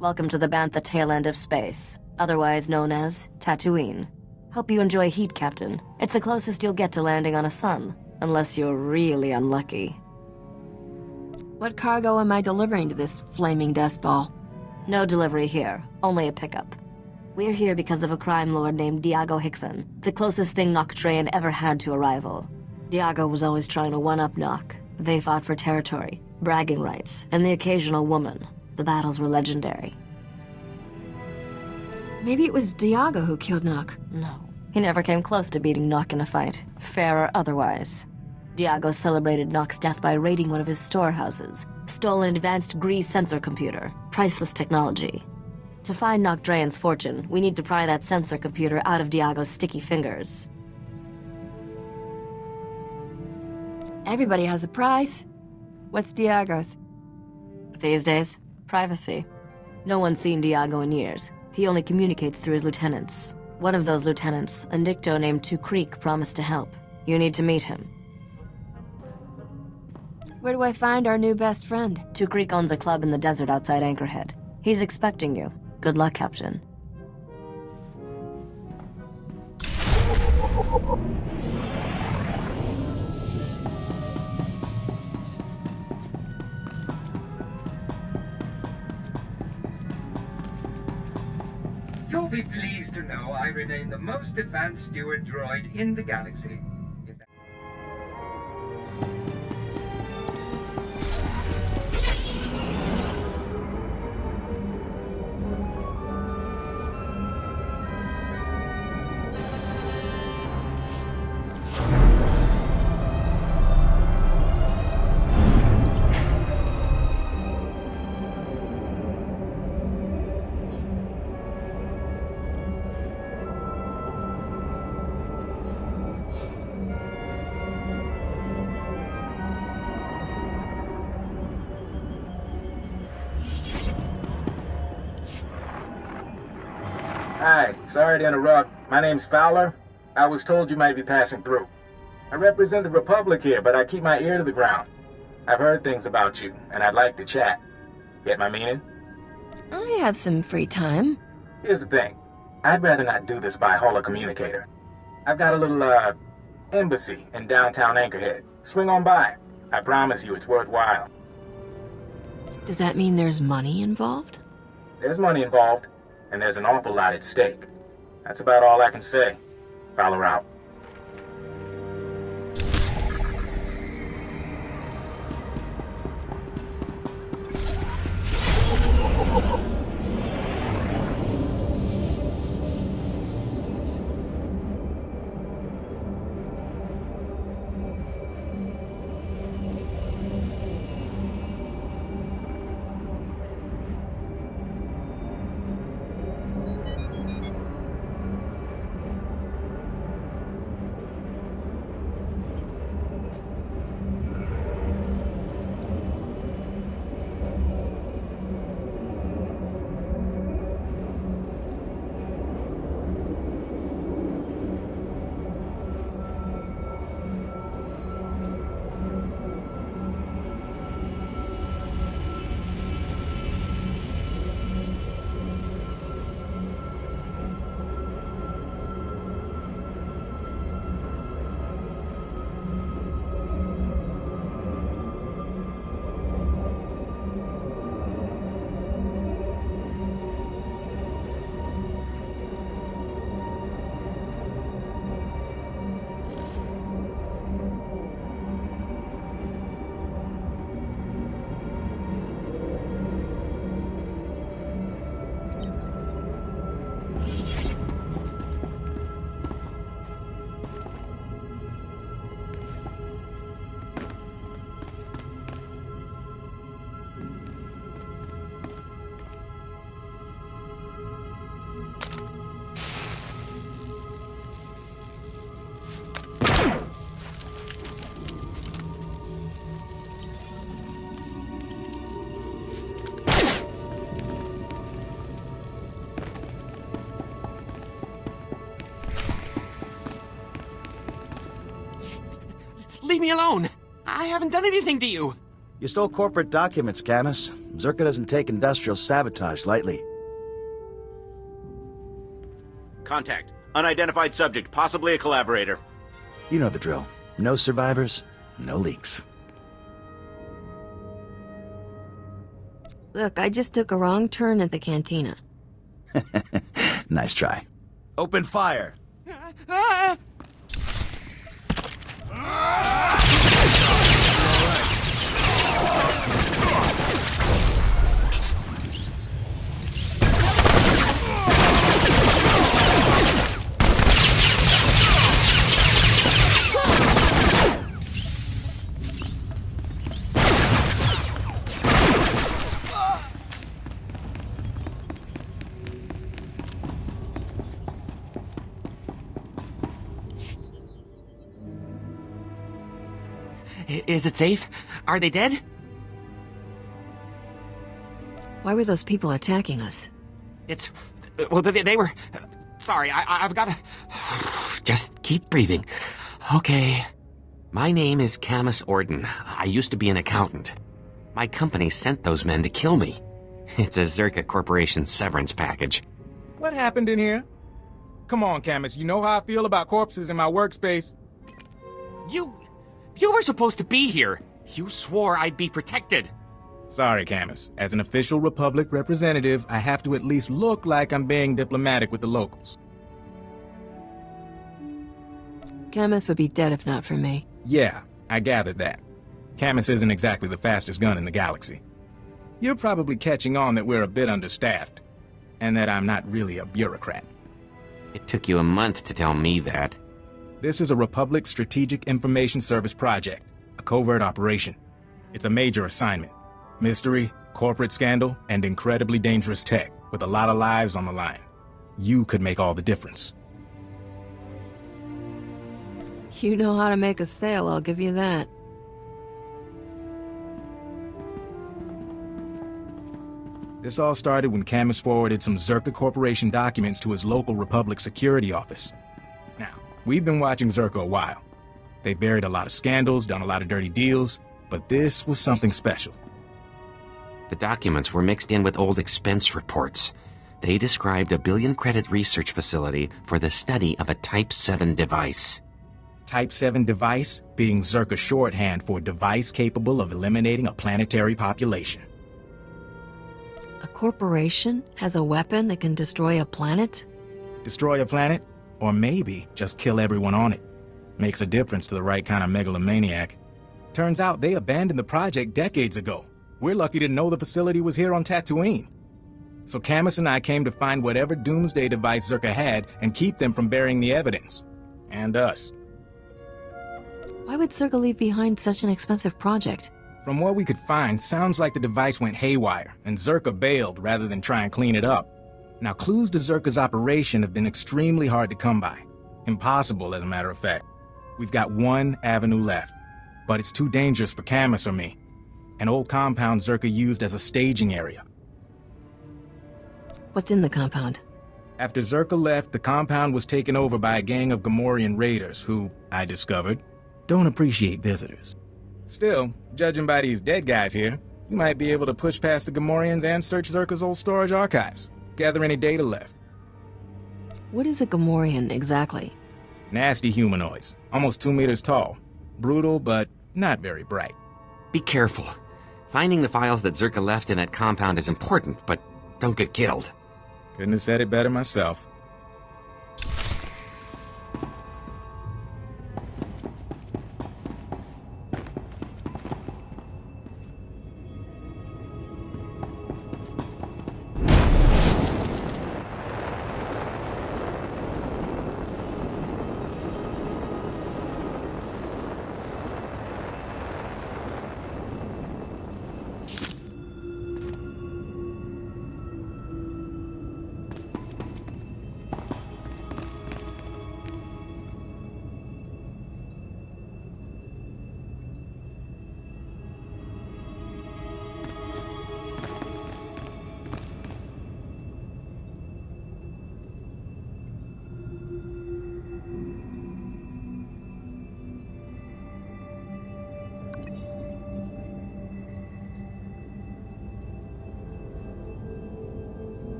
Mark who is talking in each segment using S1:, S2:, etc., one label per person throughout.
S1: Welcome to the Bantha tail end of space, otherwise known as Tatooine. Hope you enjoy heat, Captain. It's the closest you'll get to landing on a sun, unless you're really unlucky.
S2: What cargo am I delivering to this flaming dust ball?
S1: No delivery here, only a pickup. We're here because of a crime lord named Diago Hickson, the closest thing Noctrayan ever had to a rival. Diago was always trying to one-up Noc. They fought for territory, bragging rights, and the occasional woman. The battles were legendary.
S2: Maybe it was Diago who killed Noc.
S1: No, he never came close to beating Noc in a fight, fair or otherwise. Diago celebrated Noc's death by raiding one of his storehouses, stole an advanced Grease sensor computer, priceless technology. To find Noctrayan's fortune, we need to pry that sensor computer out of Diago's sticky fingers.
S2: Everybody has a price. What's Diago's?
S1: These days, privacy. No one's seen Diago in years. He only communicates through his lieutenants. One of those lieutenants, a Nicto named Two Creek, promised to help. You need to meet him.
S2: Where do I find our new best friend?
S1: Two Creek owns a club in the desert outside Anchorhead. He's expecting you. Good luck, Captain.
S3: You'll be pleased to know I remain the most advanced steward droid in the galaxy.
S4: Hi, sorry to interrupt. My name's Fowler. I was told you might be passing through. I represent the Republic here, but I keep my ear to the ground. I've heard things about you, and I'd like to chat. Get my meaning?
S2: I have some free time.
S4: Here's the thing. I'd rather not do this by holocommunicator. I've got a little, embassy in downtown Anchorhead. Swing on by. I promise you it's worthwhile.
S2: Does that mean there's money involved?
S4: There's money involved, and there's an awful lot at stake. That's about all I can say. Follow out.
S5: Leave me alone! I haven't done anything to you! You stole corporate documents, Camus. Zerka doesn't take industrial sabotage lightly.
S6: Contact. Unidentified subject, possibly a collaborator.
S5: You know the drill. No survivors, no leaks.
S2: Look, I just took a wrong turn at the cantina.
S5: Nice try. Open fire!
S7: Is it safe? Are they dead?
S2: Why were those people attacking us?
S7: Well, they were... Sorry, I've gotta... Just keep breathing. Okay. My name is Camus Orden. I used to be an accountant. My company sent those men to kill me. It's a Zerka Corporation severance package.
S4: What happened in here? Come on, Camus, you know how I feel about corpses in my workspace.
S7: You were supposed to be here. You swore I'd be protected.
S4: Sorry, Camus. As an official Republic representative, I have to at least look like I'm being diplomatic with the locals.
S2: Camus would be dead if not for me.
S4: Yeah, I gathered that. Camus isn't exactly the fastest gun in the galaxy. You're probably catching on that we're a bit understaffed, and that I'm not really a bureaucrat.
S7: It took you a month to tell me that.
S4: This is a Republic Strategic Information Service project, a covert operation. It's a major assignment. Mystery, corporate scandal, and incredibly dangerous tech, with a lot of lives on the line. You could make all the difference.
S2: You know how to make a sale, I'll give you that.
S4: This all started when Camus forwarded some Zerka Corporation documents to his local Republic security office. Now, we've been watching Zerka a while. They buried a lot of scandals, done a lot of dirty deals, but this was something special.
S7: The documents were mixed in with old expense reports. They described a billion-credit research facility for the study of a Type 7 device.
S4: Type 7 device being Zerka shorthand for device capable of eliminating a planetary population.
S2: A corporation has a weapon that can destroy a planet?
S4: Destroy a planet? Or maybe just kill everyone on it. Makes a difference to the right kind of megalomaniac. Turns out they abandoned the project decades ago. We're lucky to know the facility was here on Tatooine. So Camus and I came to find whatever doomsday device Zerka had and keep them from burying the evidence. And us.
S2: Why would Zerka leave behind such an expensive project?
S4: From what we could find, sounds like the device went haywire, and Zerka bailed rather than try and clean it up. Now, clues to Zerka's operation have been extremely hard to come by. Impossible, as a matter of fact. We've got one avenue left, but it's too dangerous for Camus or me. An old compound Zerka used as a staging area.
S2: What's in the compound?
S4: After Zerka left, the compound was taken over by a gang of Gamorrean raiders who, I discovered, don't appreciate visitors. Still, judging by these dead guys here, you might be able to push past the Gamorreans and search Zerka's old storage archives. Gather any data left.
S2: What is a Gamorrean exactly?
S4: Nasty humanoids, almost 2 meters tall. Brutal, but not very bright.
S7: Be careful. Finding the files that Zerka left in that compound is important, but don't get killed.
S4: Couldn't have said it better myself.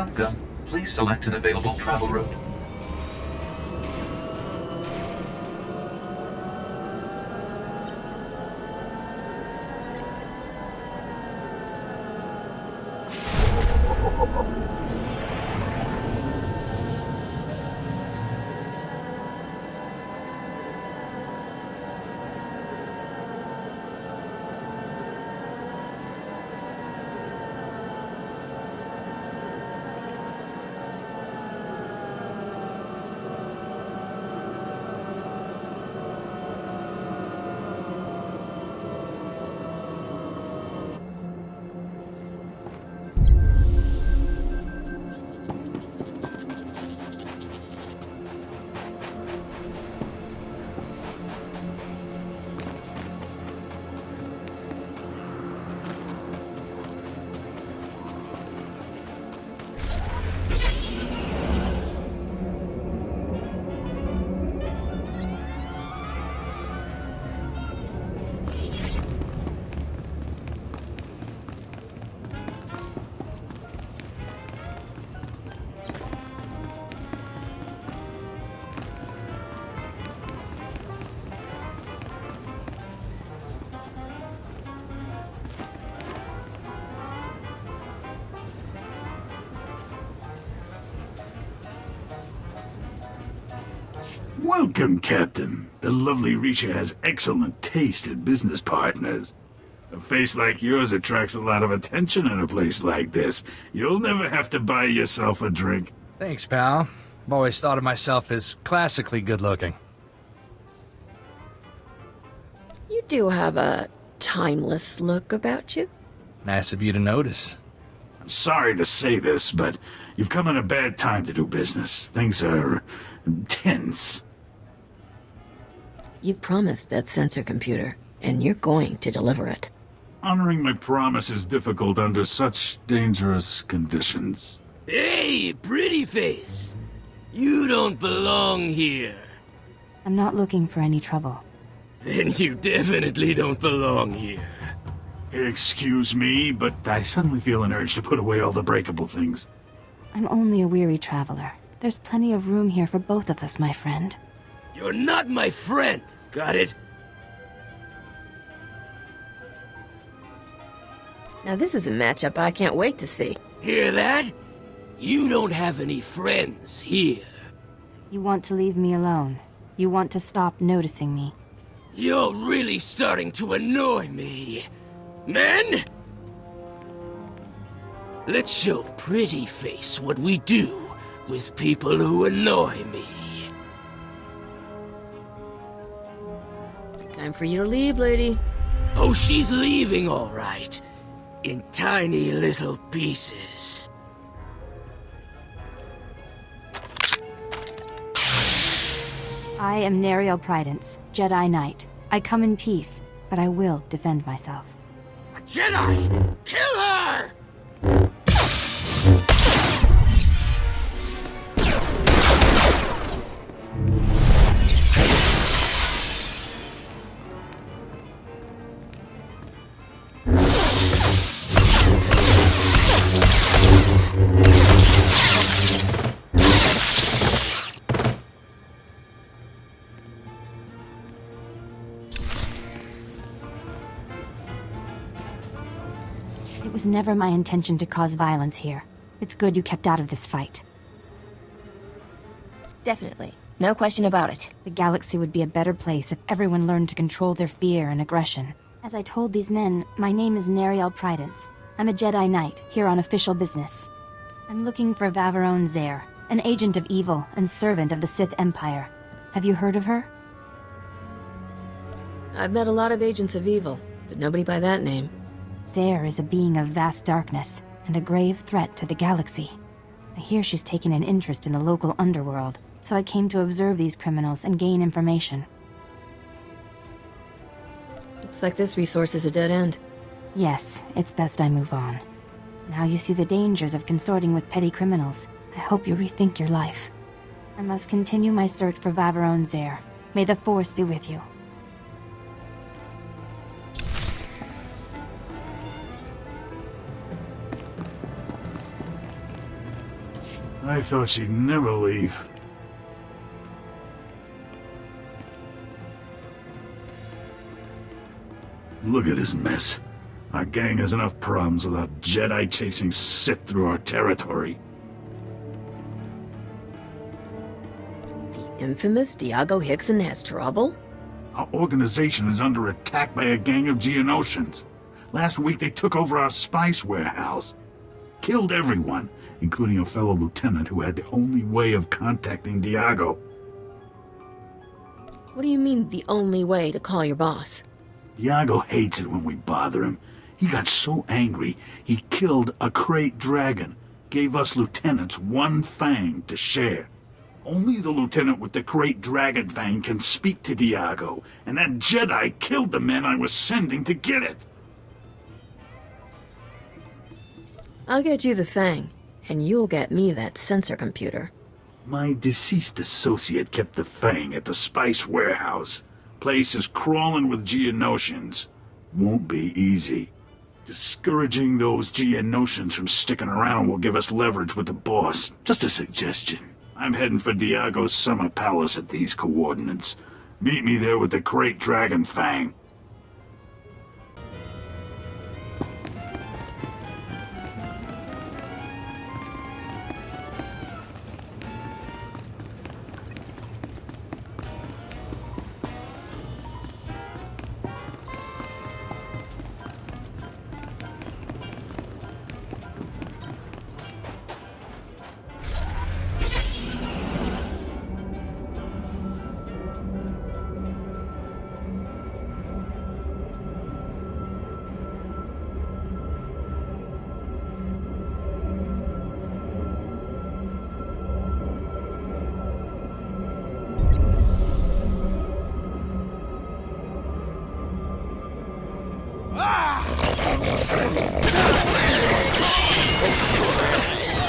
S8: Welcome. Please select an available travel route.
S9: Welcome, Captain. The lovely Risha has excellent taste in business partners. A face like yours attracts a lot of attention in a place like this. You'll never have to buy yourself a drink.
S10: Thanks, pal. I've always thought of myself as classically good-looking.
S2: You do have a timeless look about you.
S10: Nice of you to notice.
S9: I'm sorry to say this, but you've come at a bad time to do business. Things are tense.
S2: You promised that sensor computer, and you're going to deliver it.
S9: Honoring my promise is difficult under such dangerous conditions.
S11: Hey, pretty face! You don't belong here.
S12: I'm not looking for any trouble.
S11: Then you definitely don't belong here.
S9: Excuse me, but I suddenly feel an urge to put away all the breakable things.
S12: I'm only a weary traveler. There's plenty of room here for both of us, my friend.
S11: You're not my friend, got it?
S2: Now this is a matchup I can't wait to see.
S11: Hear that? You don't have any friends here.
S12: You want to leave me alone. You want to stop noticing me.
S11: You're really starting to annoy me. Men? Let's show Pretty Face what we do with people who annoy me.
S2: Time for you to leave, lady.
S11: Oh, she's leaving all right. In tiny little pieces.
S12: I am Nariel Prydence, Jedi Knight. I come in peace, but I will defend myself.
S11: A Jedi! Kill her!
S12: It was never my intention to cause violence here. It's good you kept out of this fight.
S1: Definitely. No question about it.
S12: The galaxy would be a better place if everyone learned to control their fear and aggression. As I told these men, my name is Nariel Prydence. I'm a Jedi Knight, here on official business. I'm looking for Vaveron Zare, an agent of evil and servant of the Sith Empire. Have you heard of her?
S2: I've met a lot of agents of evil, but nobody by that name.
S12: Zare is a being of vast darkness, and a grave threat to the galaxy. I hear she's taken an interest in the local underworld, so I came to observe these criminals and gain information.
S2: Looks like this resource is a dead end.
S12: Yes, it's best I move on. Now you see the dangers of consorting with petty criminals. I hope you rethink your life. I must continue my search for Vaveron Zare. May the Force be with you.
S9: I thought she'd never leave. Look at this mess. Our gang has enough problems without Jedi chasing Sith through our territory.
S2: The infamous Diago Hickson has trouble?
S9: Our organization is under attack by a gang of Geonosians. Last week they took over our spice warehouse. Killed everyone, including a fellow lieutenant who had the only way of contacting Diago.
S2: What do you mean, the only way to call your boss?
S9: Diago hates it when we bother him. He got so angry, he killed a crate dragon, gave us lieutenants one fang to share. Only the lieutenant with the crate dragon fang can speak to Diago, and that Jedi killed the men I was sending to get it.
S2: I'll get you the fang, and you'll get me that sensor computer.
S9: My deceased associate kept the fang at the spice warehouse. Place is crawling with Geonosians. Won't be easy. Discouraging those Geonosians from sticking around will give us leverage with the boss. Just a suggestion. I'm heading for Diago's summer palace at these coordinates. Meet me there with the crate dragon fang.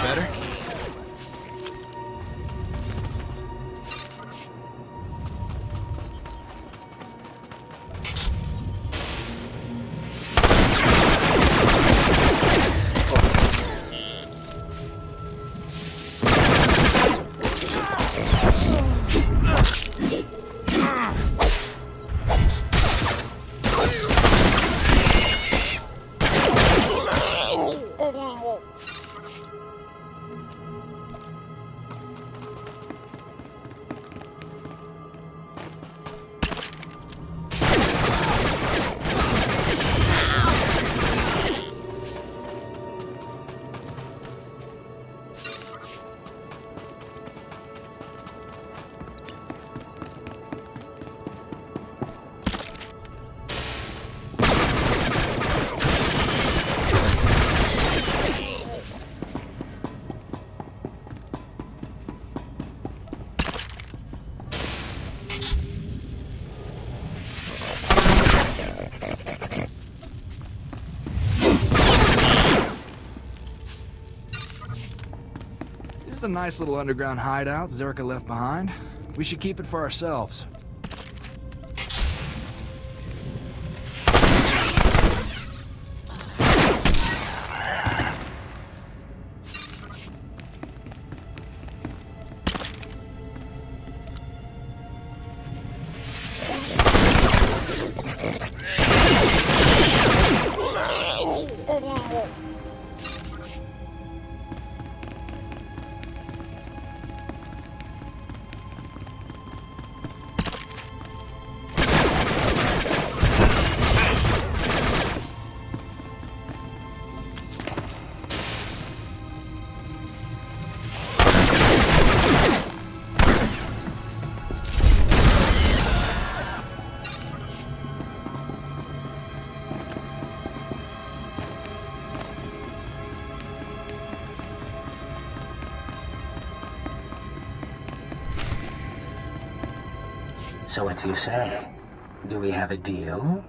S10: Better? This is a nice little underground hideout Zerka left behind. We should keep it for ourselves.
S13: So what do you say? Do we have a deal?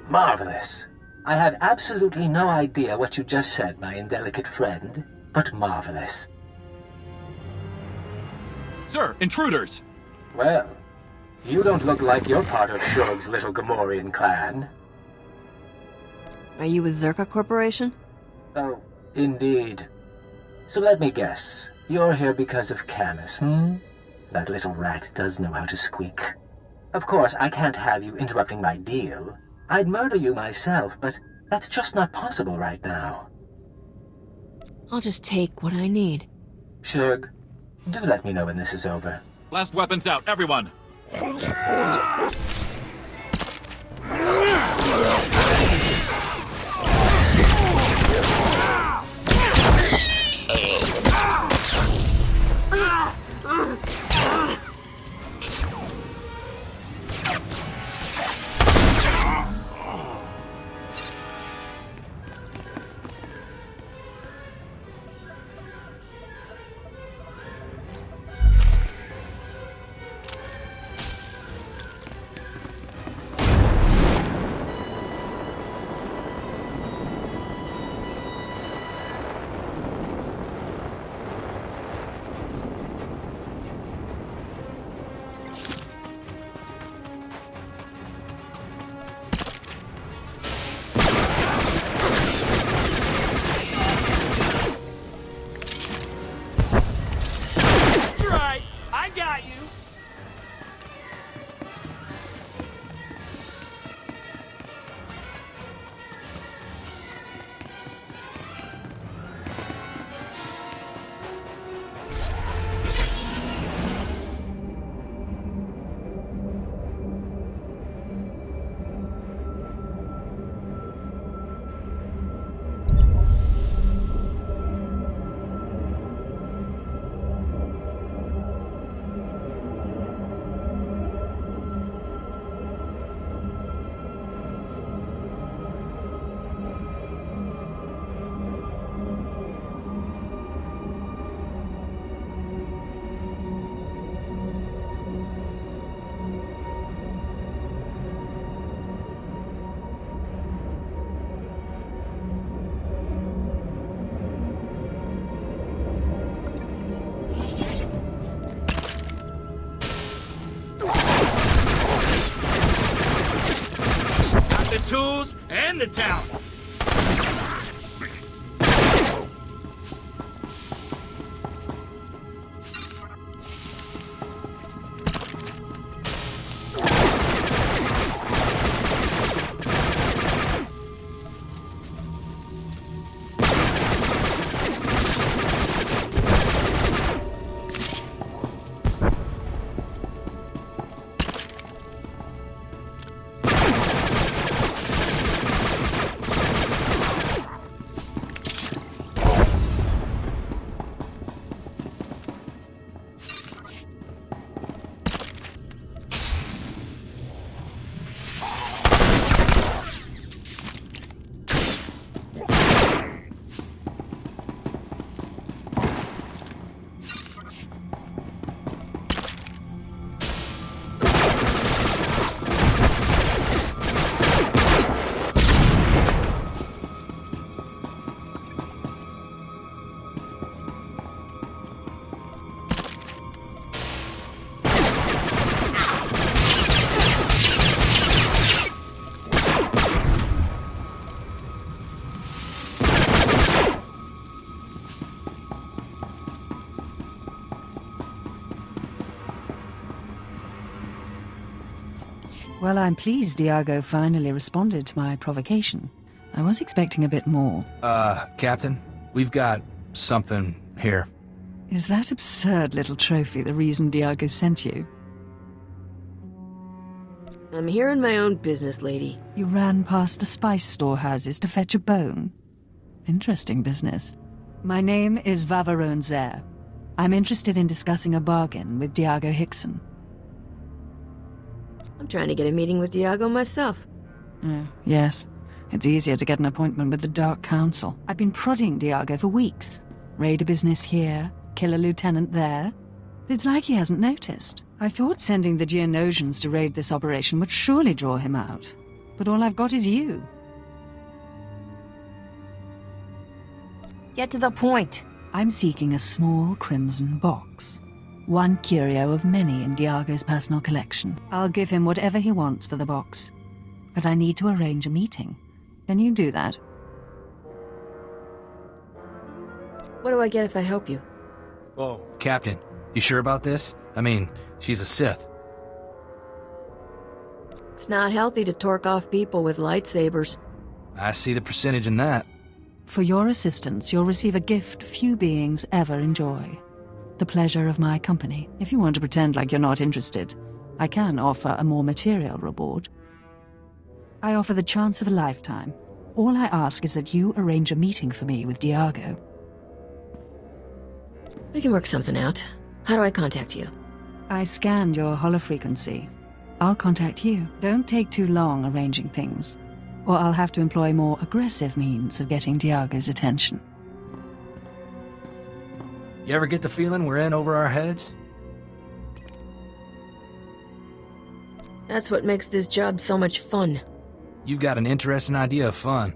S13: Marvelous. I have absolutely no idea what you just said, my indelicate friend, but marvelous.
S14: Sir, intruders!
S13: Well, you don't look like you're part of Shog's little Gamorrean clan.
S2: Are you with Zerka Corporation?
S13: Oh, indeed. So let me guess. You're here because of Kass, That little rat does know how to squeak. Of course, I can't have you interrupting my deal. I'd murder you myself, but that's just not possible right now.
S2: I'll just take what I need.
S13: Shug, do let me know when this is over.
S14: Last weapons out, everyone!
S11: Tools and the talent.
S15: Well, I'm pleased Diago finally responded to my provocation. I was expecting a bit more.
S10: Captain, we've got something here.
S15: Is that absurd little trophy the reason Diago sent you?
S2: I'm here in my own business, lady.
S15: You ran past the spice storehouses to fetch a bone. Interesting business. My name is Vavarone Zer. I'm interested in discussing a bargain with Diago Hickson.
S2: I'm trying to get a meeting with Diago myself.
S15: Yes. It's easier to get an appointment with the Dark Council. I've been prodding Diago for weeks. Raid a business here, kill a lieutenant there. It's like he hasn't noticed. I thought sending the Geonosians to raid this operation would surely draw him out. But all I've got is you.
S2: Get to the point.
S15: I'm seeking a small crimson box. One curio of many in Diago's personal collection. I'll give him whatever he wants for the box. But I need to arrange a meeting. Can you do that?
S2: What do I get if I help you?
S10: Whoa. Captain, you sure about this? I mean, she's a Sith.
S2: It's not healthy to torque off people with lightsabers.
S10: I see the percentage in that.
S15: For your assistance, you'll receive a gift few beings ever enjoy. The pleasure of my company. If you want to pretend like you're not interested, I can offer a more material reward. I offer the chance of a lifetime. All I ask is that you arrange a meeting for me with Diago.
S2: We can work something out. How do I contact you?
S15: I scanned your holofrequency. I'll contact you. Don't take too long arranging things, or I'll have to employ more aggressive means of getting Diago's attention.
S10: You ever get the feeling we're in over our heads?
S2: That's what makes this job so much fun.
S10: You've got an interesting idea of fun.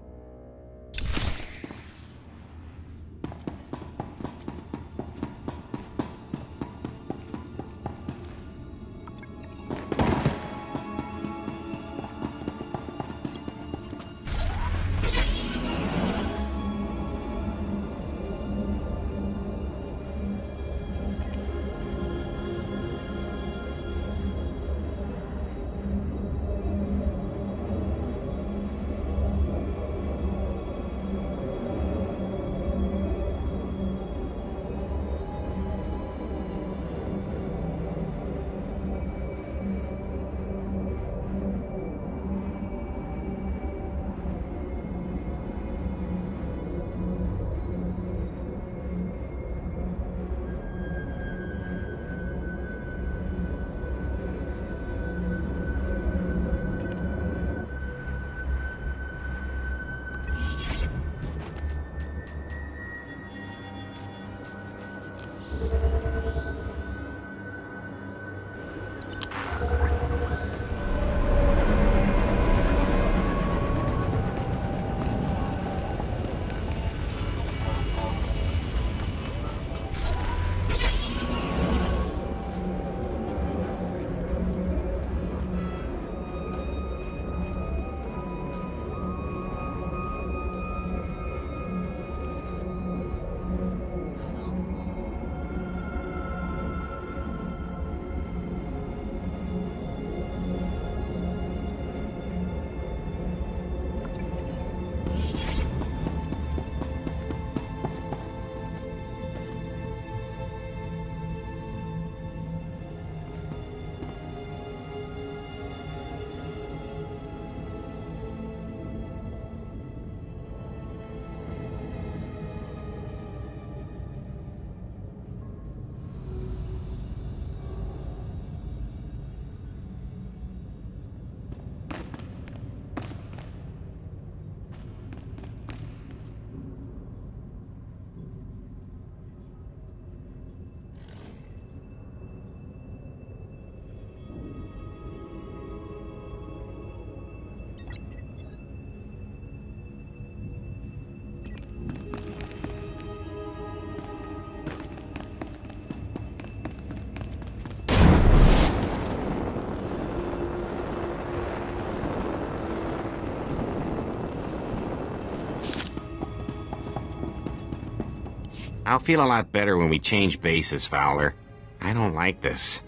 S7: I'll feel a lot better when we change bases, Fowler. I don't like this.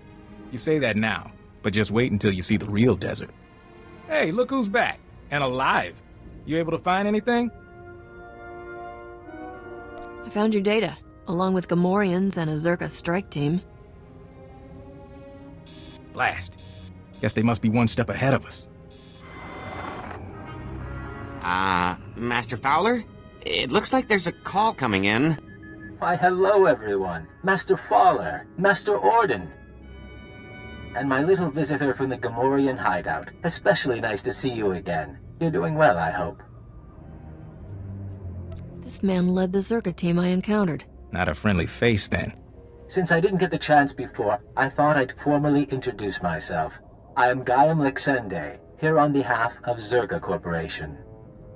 S4: You say that now, but just wait until you see the real desert. Hey, look who's back, and alive. You able to find anything?
S2: I found your data, along with Gamorreans and a Zerka strike team.
S4: Blast. Guess they must be one step ahead of us.
S7: Master Fowler? It looks like there's a call coming in.
S13: Why, hello, everyone. Master Fowler, Master Orden. And my little visitor from the Gamorrean hideout. Especially nice to see you again. You're doing well, I hope.
S2: This man led the Zerka team I encountered.
S4: Not a friendly face, then.
S13: Since I didn't get the chance before, I thought I'd formally introduce myself. I am Gaiam Lexende, here on behalf of Zerka Corporation.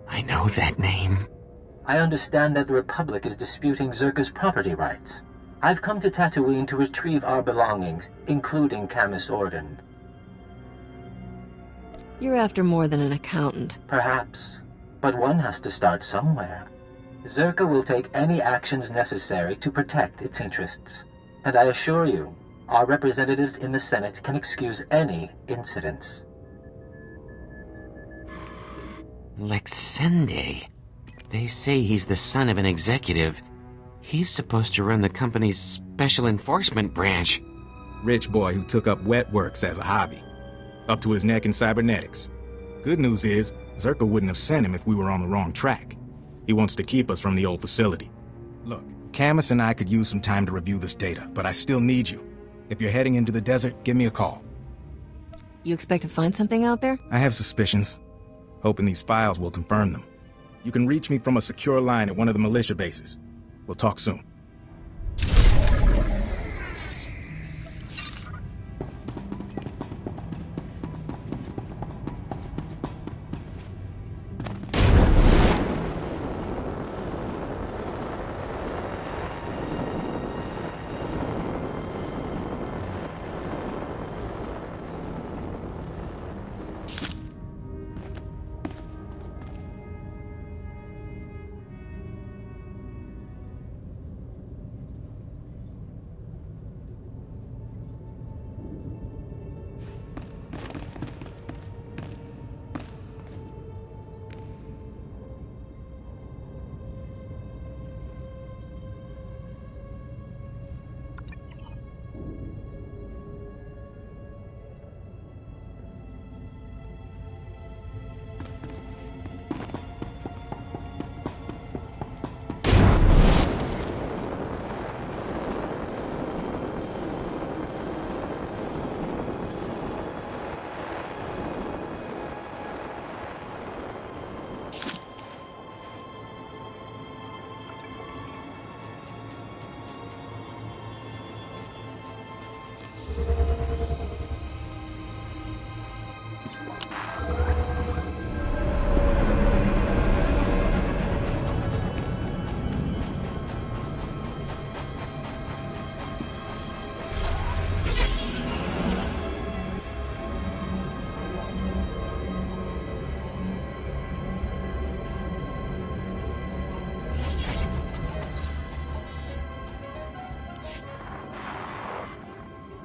S7: I know that name.
S13: I understand that the Republic is disputing Zerka's property rights. I've come to Tatooine to retrieve our belongings, including Kass
S2: You're after more than an accountant.
S13: Perhaps. But one has to start somewhere. Zerka will take any actions necessary to protect its interests. And I assure you, our representatives in the Senate can excuse any incidents.
S7: Lexende. They say he's the son of an executive. He's supposed to run the company's special enforcement branch.
S4: Rich boy who took up wet works as a hobby. Up to his neck in cybernetics. Good news is, Zerka wouldn't have sent him if we were on the wrong track. He wants to keep us from the old facility. Look, Camus and I could use some time to review this data, but I still need you. If you're heading into the desert, give me a call.
S2: You expect to find something out there?
S4: I have suspicions. Hoping these files will confirm them. You can reach me from a secure line at one of the militia bases. We'll talk soon.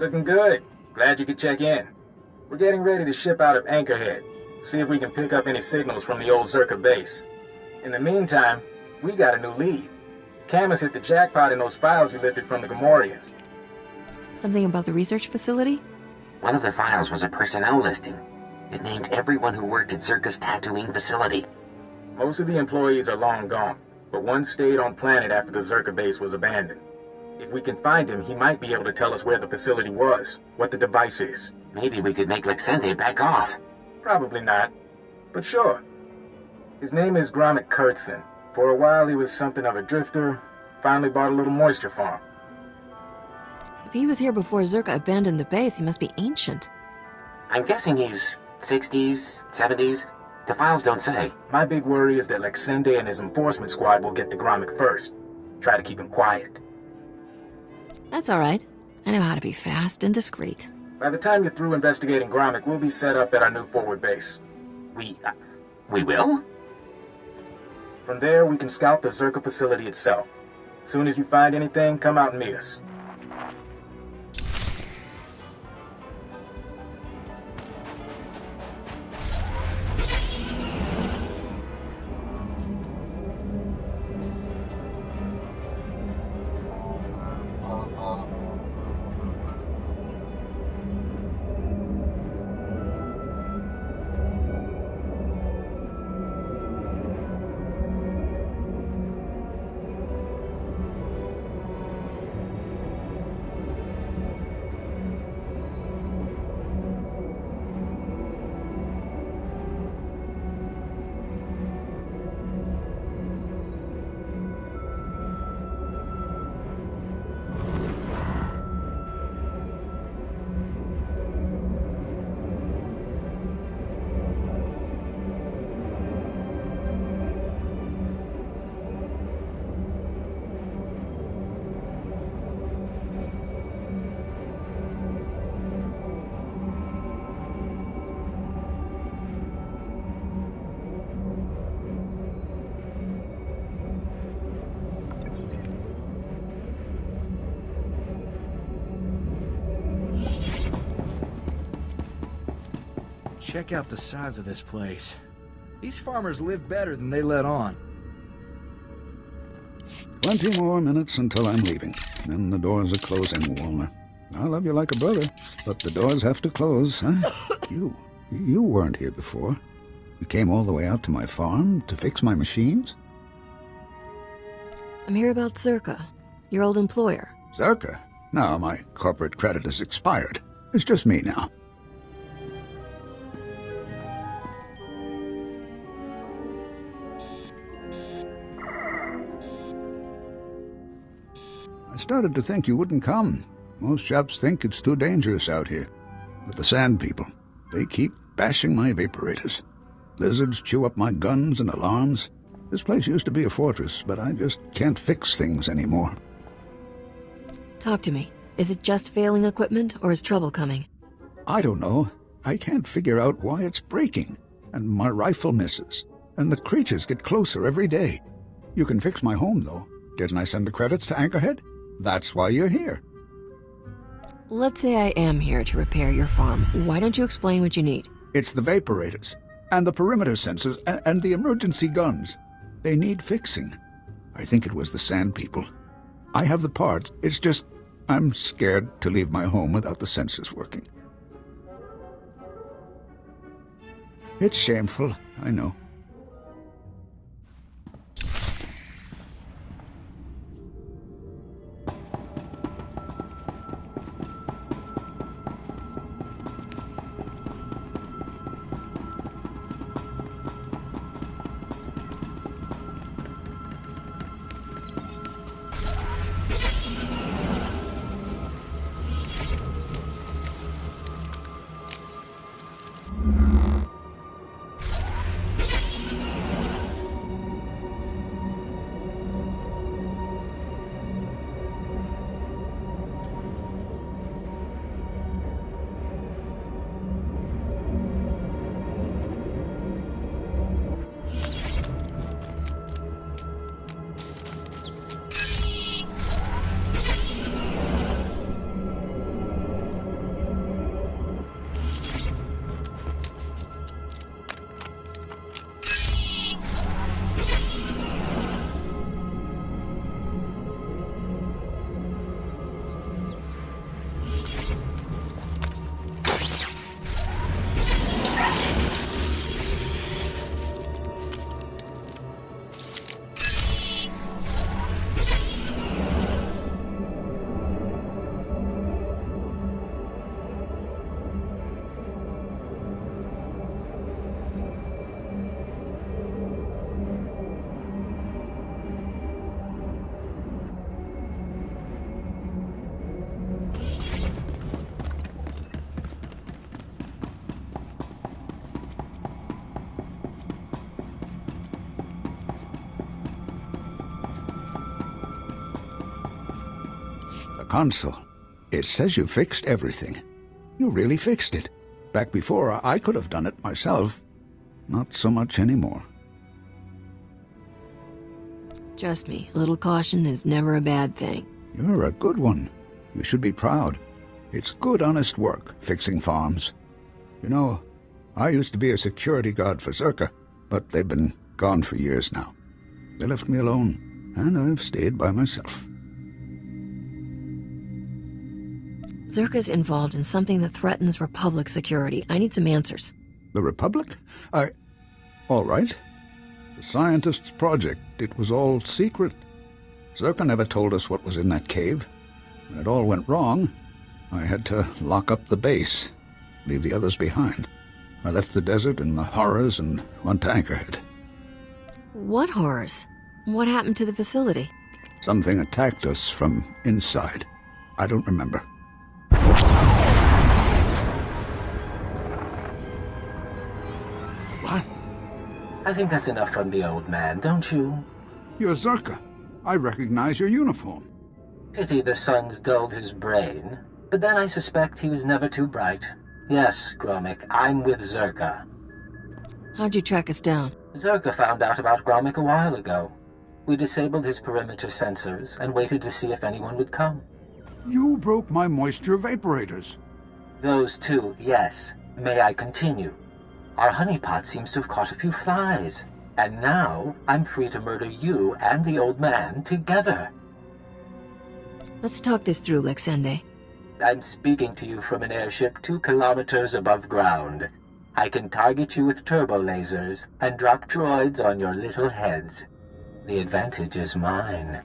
S4: Looking good. Glad you could check in. We're getting ready to ship out of Anchorhead. See if we can pick up any signals from the old Zerka base. In the meantime, we got a new lead. Camus hit the jackpot in those files we lifted from the Gamorreans.
S2: Something about the research facility?
S7: One of the files was a personnel listing. It named everyone who worked at Zerka's Tatooine facility.
S4: Most of the employees are long gone, but one stayed on planet after the Zerka base was abandoned. If we can find him, he might be able to tell us where the facility was, what the device is.
S7: Maybe we could make Lexende back off.
S4: Probably not, but sure. His name is Gromit Kurtzon. For a while he was something of a drifter, finally bought a little moisture farm.
S2: If he was here before Zerka abandoned the base, he must be ancient.
S7: I'm guessing he's 60s, 70s. The files don't say.
S4: My big worry is that Lexende and his enforcement squad will get to Gromit first. Try to keep him quiet.
S2: That's all right. I know how to be fast and discreet.
S4: By the time you're through investigating Gromit, we'll be set up at our new forward base.
S7: We will?
S4: From there, we can scout the Zerka facility itself. As soon as you find anything, come out and meet us.
S10: Check out the size of this place. These farmers live better than they let on.
S16: 20 more minutes until I'm leaving. Then the doors are closing, Walner. I love you like a brother, but the doors have to close, huh? You weren't here before. You came all the way out to my farm to fix my machines?
S2: I'm here about Zerka, your old employer.
S16: Zerka? No, my corporate credit has expired. It's just me now. I started to think you wouldn't come. Most chaps think it's too dangerous out here. But the Sand People, they keep bashing my vaporators. Lizards chew up my guns and alarms. This place used to be a fortress, but I just can't fix things anymore.
S2: Talk to me. Is it just failing equipment, or is trouble coming?
S16: I don't know. I can't figure out why it's breaking. And my rifle misses. And the creatures get closer every day. You can fix my home, though. Didn't I send the credits to Anchorhead? That's why you're here.
S2: Let's say I am here to repair your farm. Why don't you explain what you need?
S16: It's the vaporators, and the perimeter sensors, and the emergency guns. They need fixing. I think it was the Sand People. I have the parts. It's just, I'm scared to leave my home without the sensors working. It's shameful, I know. Console. It says you fixed everything. You really fixed it. Back before, I could have done it myself. Not so much anymore.
S2: Trust me, a little caution is never a bad thing.
S16: You're a good one. You should be proud. It's good, honest work, fixing farms. You know, I used to be a security guard for Zerka, but they've been gone for years now. They left me alone, and I've stayed by myself.
S2: Zerka's involved in something that threatens Republic security. I need some answers.
S16: The Republic? All right. The scientists' project. It was all secret. Zerka never told us what was in that cave. When it all went wrong, I had to lock up the base, leave the others behind. I left the desert and the horrors and went to Anchorhead.
S2: What horrors? What happened to the facility?
S16: Something attacked us from inside. I don't remember.
S13: What? I think that's enough from the old man, don't you?
S16: You're Zerka. I recognize your uniform.
S13: Pity the sun's dulled his brain. But then I suspect he was never too bright. Yes, Gromik, I'm with Zerka.
S2: How'd you track us down?
S13: Zerka found out about Gromik a while ago. We disabled his perimeter sensors and waited to see if anyone would come.
S16: You broke my moisture vaporators.
S13: Those two, yes. May I continue? Our honeypot seems to have caught a few flies. And now, I'm free to murder you and the old man together.
S2: Let's talk this through, Lexende.
S13: I'm speaking to you from an airship 2 kilometers above ground. I can target you with turbo lasers and drop droids on your little heads. The advantage is mine.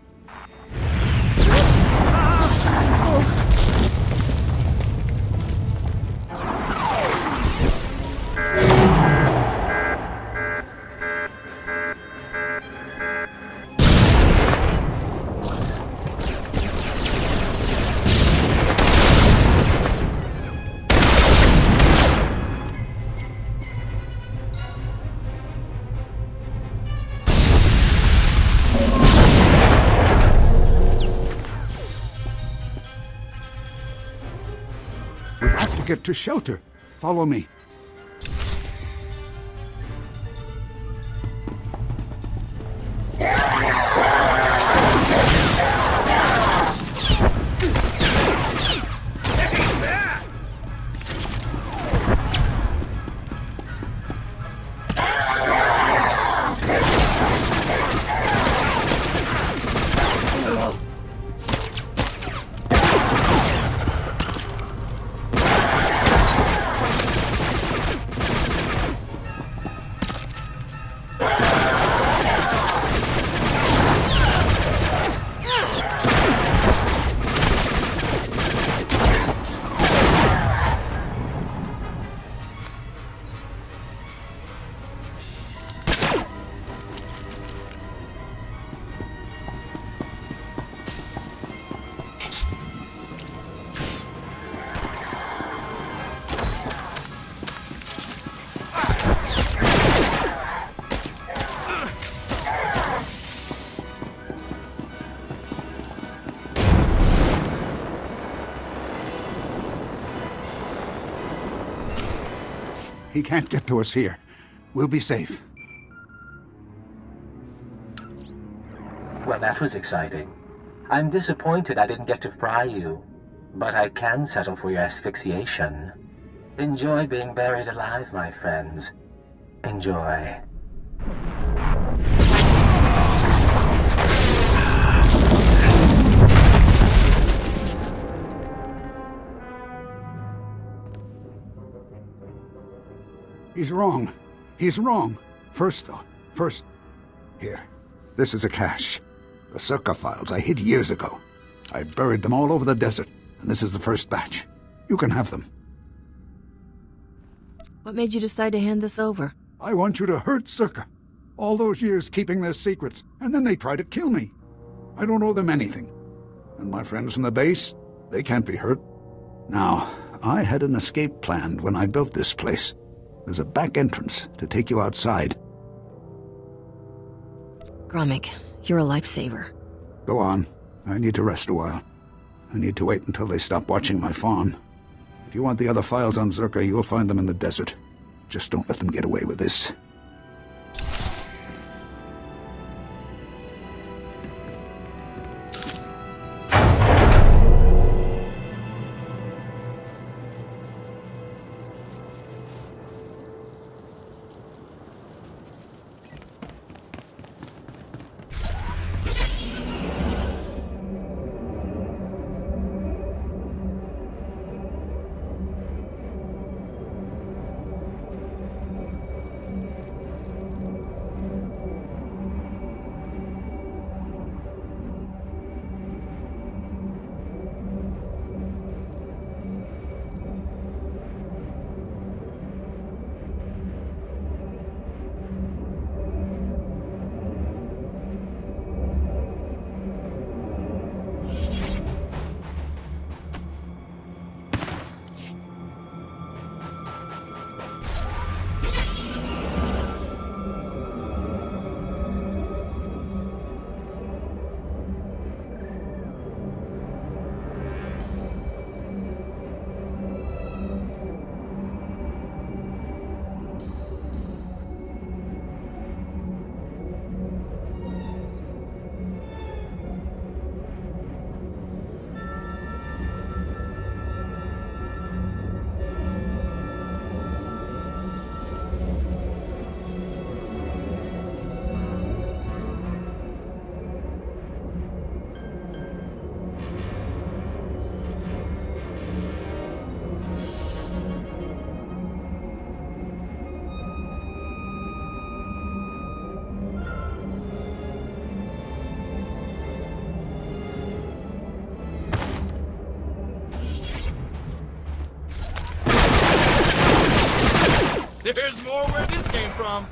S16: Get to shelter. Follow me. He can't get to us here. We'll be safe.
S13: Well, that was exciting. I'm disappointed I didn't get to fry you, but I can settle for your asphyxiation. Enjoy being buried alive, my friends. Enjoy.
S16: He's wrong. He's wrong. First, here. This is a cache. The Circa files I hid years ago. I buried them all over the desert, and this is the first batch. You can have them.
S2: What made you decide to hand this over?
S16: I want you to hurt Circa. All those years keeping their secrets, and then they try to kill me. I don't owe them anything. And my friends from the base, they can't be hurt. Now, I had an escape planned when I built this place. There's a back entrance to take you outside.
S2: Gromik, you're a lifesaver.
S16: Go on. I need to rest a while. I need to wait until they stop watching my farm. If you want the other files on Zerka, you'll find them in the desert. Just don't let them get away with this.
S14: There's more where this came from.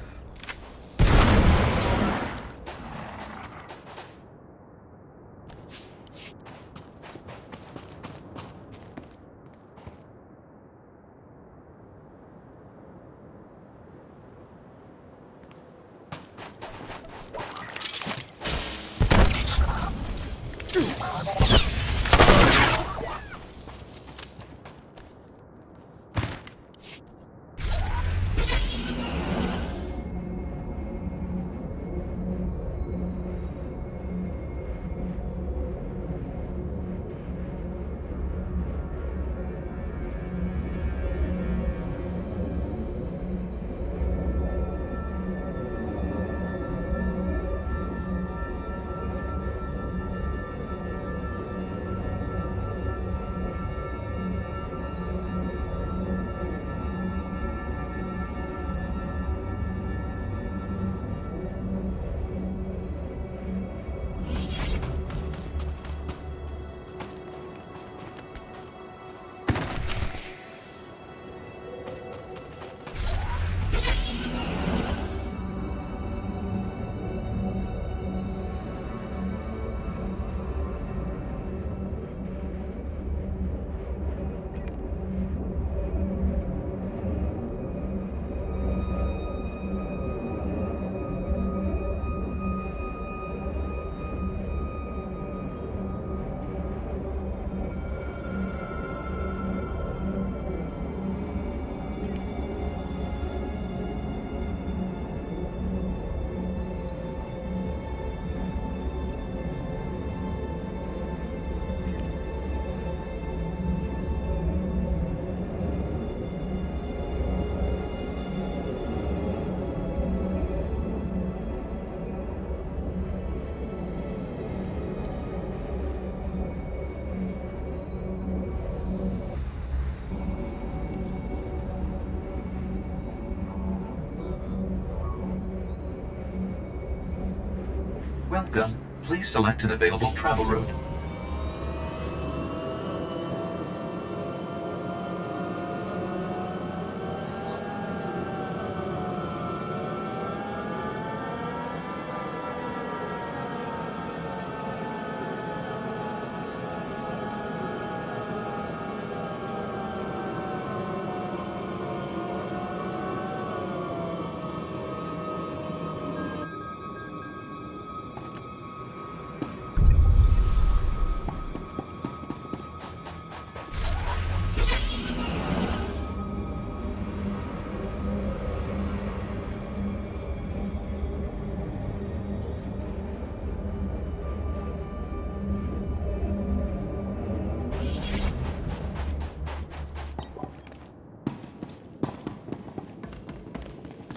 S8: Welcome. Please select an available travel route.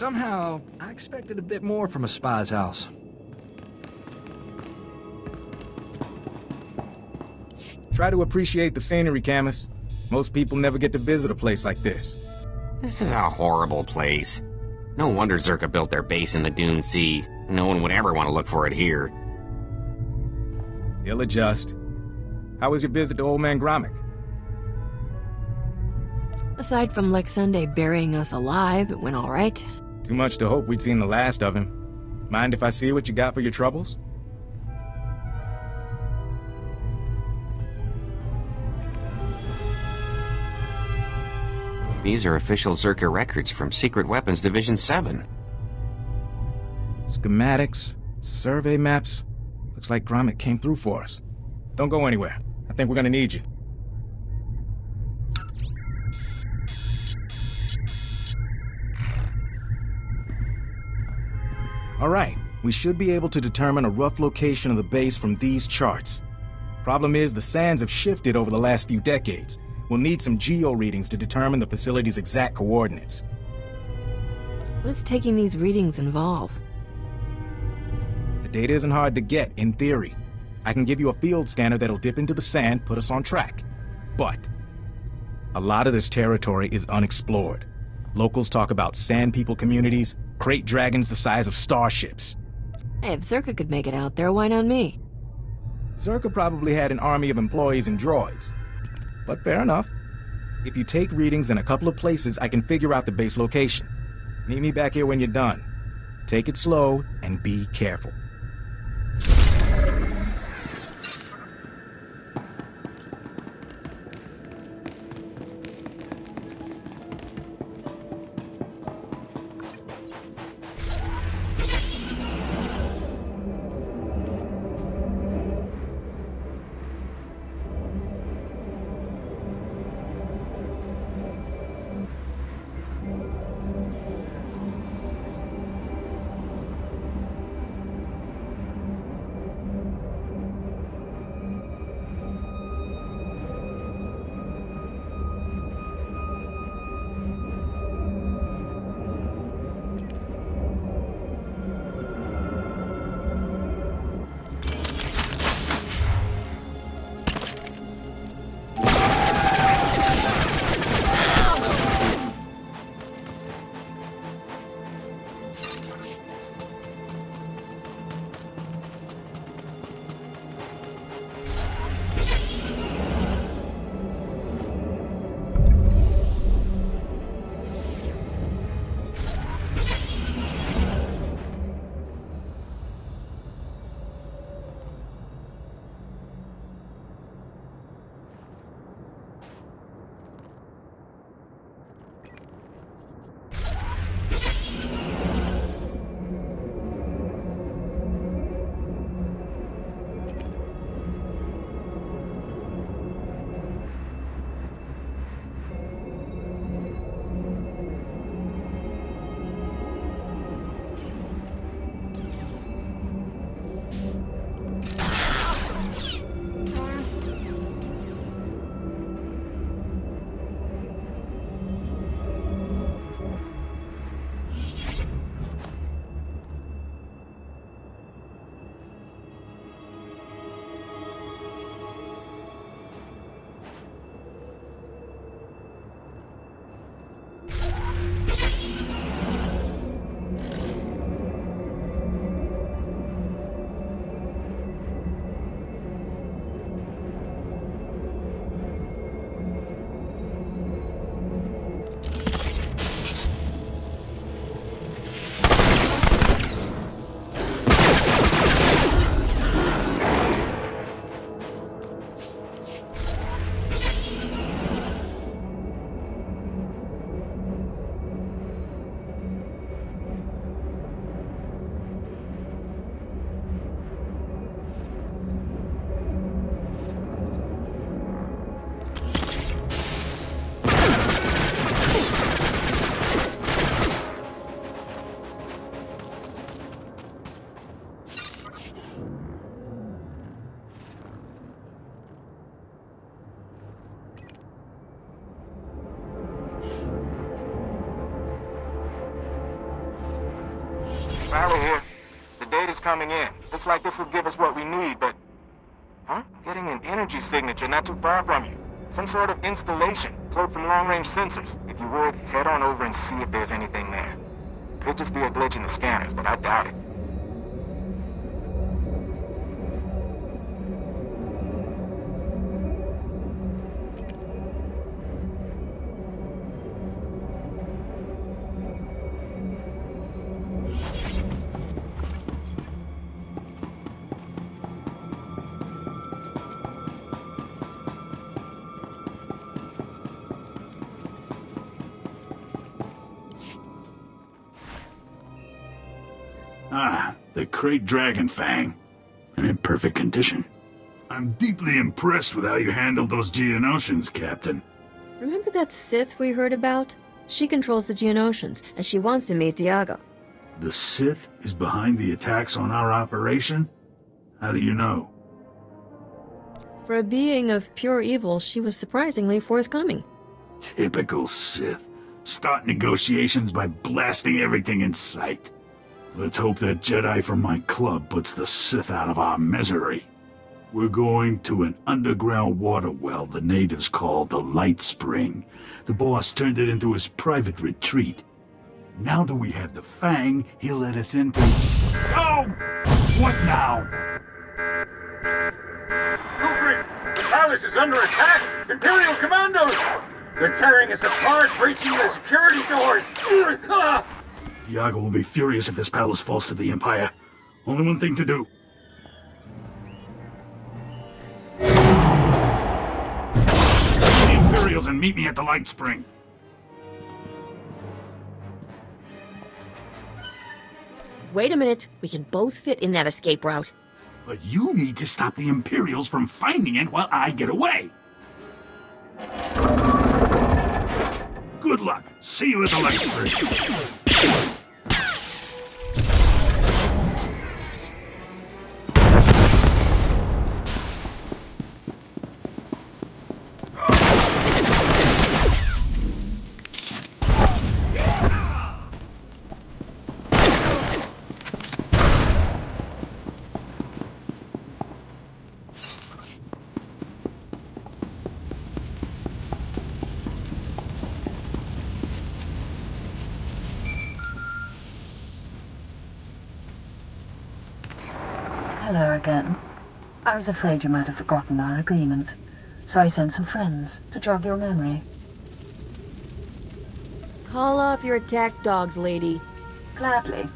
S10: Somehow, I expected a bit more from a spy's house.
S4: Try to appreciate the scenery, Camus. Most people never get to visit a place like this.
S7: This is a horrible place. No wonder Zerka built their base in the Dune Sea. No one would ever want to look for it here.
S4: He'll adjust. How was your visit to Old Man Gromit?
S2: Aside from Lexende burying us alive, it went all right.
S4: Too much to hope we'd seen the last of him. Mind if I see what you got for your troubles?
S7: These are official Zerka records from Secret Weapons Division 7.
S4: Schematics, survey maps. Looks like Gromit came through for us. Don't go anywhere. I think we're gonna need you. Alright, we should be able to determine a rough location of the base from these charts. Problem is, the sands have shifted over the last few decades. We'll need some geo readings to determine the facility's exact coordinates.
S2: What does taking these readings involve?
S4: The data isn't hard to get, in theory. I can give you a field scanner that'll dip into the sand, put us on track. But a lot of this territory is unexplored. Locals talk about sand people communities, crate dragons the size of starships.
S2: Hey, if Zerka could make it out there, why not me?
S4: Zerka probably had an army of employees and droids. But fair enough. If you take readings in a couple of places, I can figure out the base location. Meet me back here when you're done. Take it slow and be careful. Valley here. The data's coming in. Looks like this will give us what we need, but... Huh? Getting an energy signature not too far from you. Some sort of installation, plugged from long-range sensors. If you would, head on over and see if there's anything there. Could just be a glitch in the scanners, but I doubt it.
S9: Ah, the Crate Dragon Fang. And in perfect condition. I'm deeply impressed with how you handled those Geonosians, Captain.
S2: Remember that Sith we heard about? She controls the Geonosians, and she wants to meet Diago.
S9: The Sith is behind the attacks on our operation? How do you know?
S2: For a being of pure evil, she was surprisingly forthcoming.
S9: Typical Sith. Start negotiations by blasting everything in sight. Let's hope that Jedi from my club puts the Sith out of our misery. We're going to an underground water well the natives call the Light Spring. The boss turned it into his private retreat. Now that we have the Fang, he'll let us into... Oh! What now?
S4: Kubrick! The palace is under attack! Imperial commandos! They're tearing us apart, breaching the security doors!
S9: Diago will be furious if this palace falls to the Empire. Only one thing to do. The Imperials and meet me at the Light Spring.
S17: Wait a minute. We can both fit in that escape route.
S9: But you need to stop the Imperials from finding it while I get away. Good luck. See you at the Light Spring.
S15: Hello again. I was afraid you might have forgotten our agreement, so I sent some friends to jog your memory.
S2: Call off your attack dogs, lady.
S15: Gladly.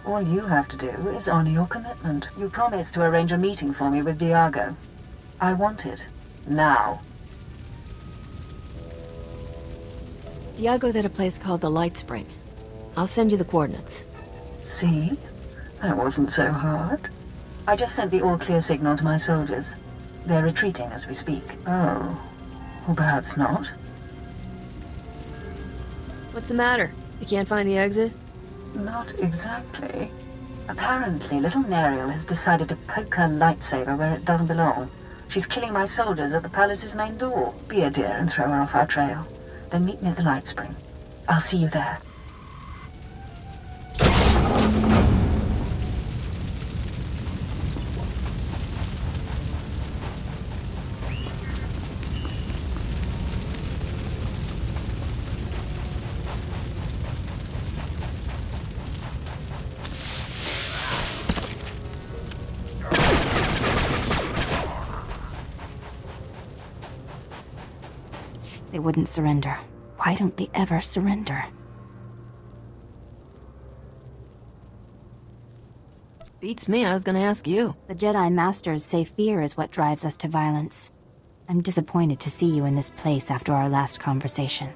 S15: All you have to do is honor your commitment. You promised to arrange a meeting for me with Diago. I want it. Now.
S2: Diago's at a place called the Light Spring. I'll send you the coordinates.
S15: See? That wasn't so hard. I just sent the all-clear signal to my soldiers. They're retreating as we speak. Oh. Or perhaps not.
S2: What's the matter? You can't find the exit?
S15: Not exactly. Apparently, little Neriel has decided to poke her lightsaber where it doesn't belong. She's killing my soldiers at the palace's main door. Be a dear and throw her off our trail. Then meet me at the Light Spring. I'll see you there. They wouldn't surrender. Why don't they ever surrender?
S2: Beats me, I was gonna ask you.
S12: The Jedi Masters say fear is what drives us to violence. I'm disappointed to see you in this place after our last conversation.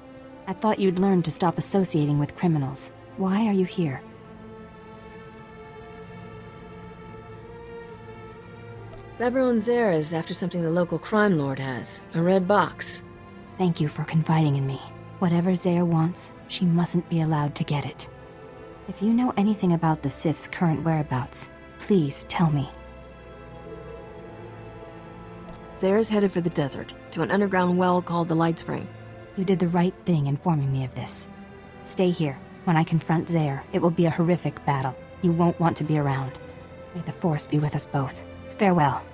S12: I thought you'd learned to stop associating with criminals. Why are you here?
S2: Beverly Zare is after something the local crime lord has. A red box.
S12: Thank you for confiding in me. Whatever Zare wants, she mustn't be allowed to get it. If you know anything about the Sith's current whereabouts, please tell me.
S2: Zare's headed for the desert, to an underground well called the Light Spring.
S12: You did the right thing informing me of this. Stay here. When I confront Zare, it will be a horrific battle. You won't want to be around. May the Force be with us both. Farewell.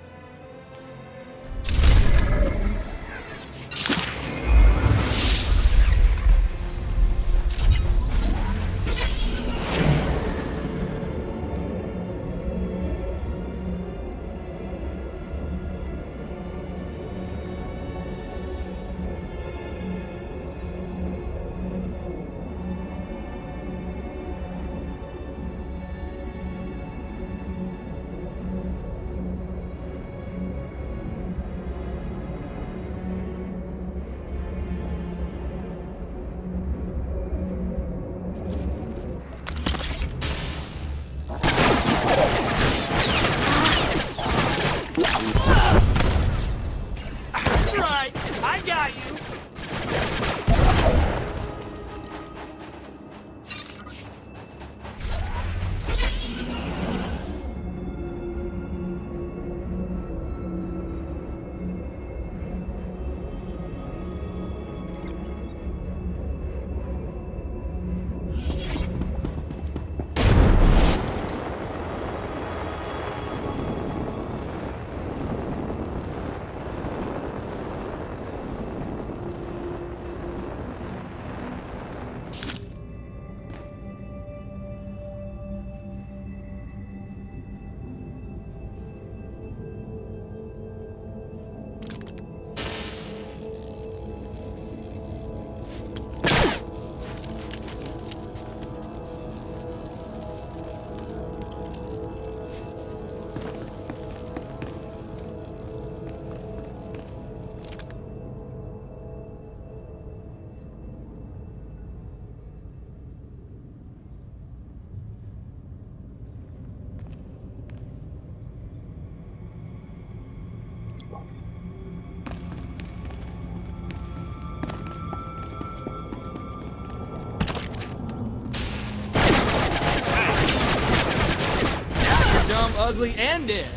S14: ugly and dead.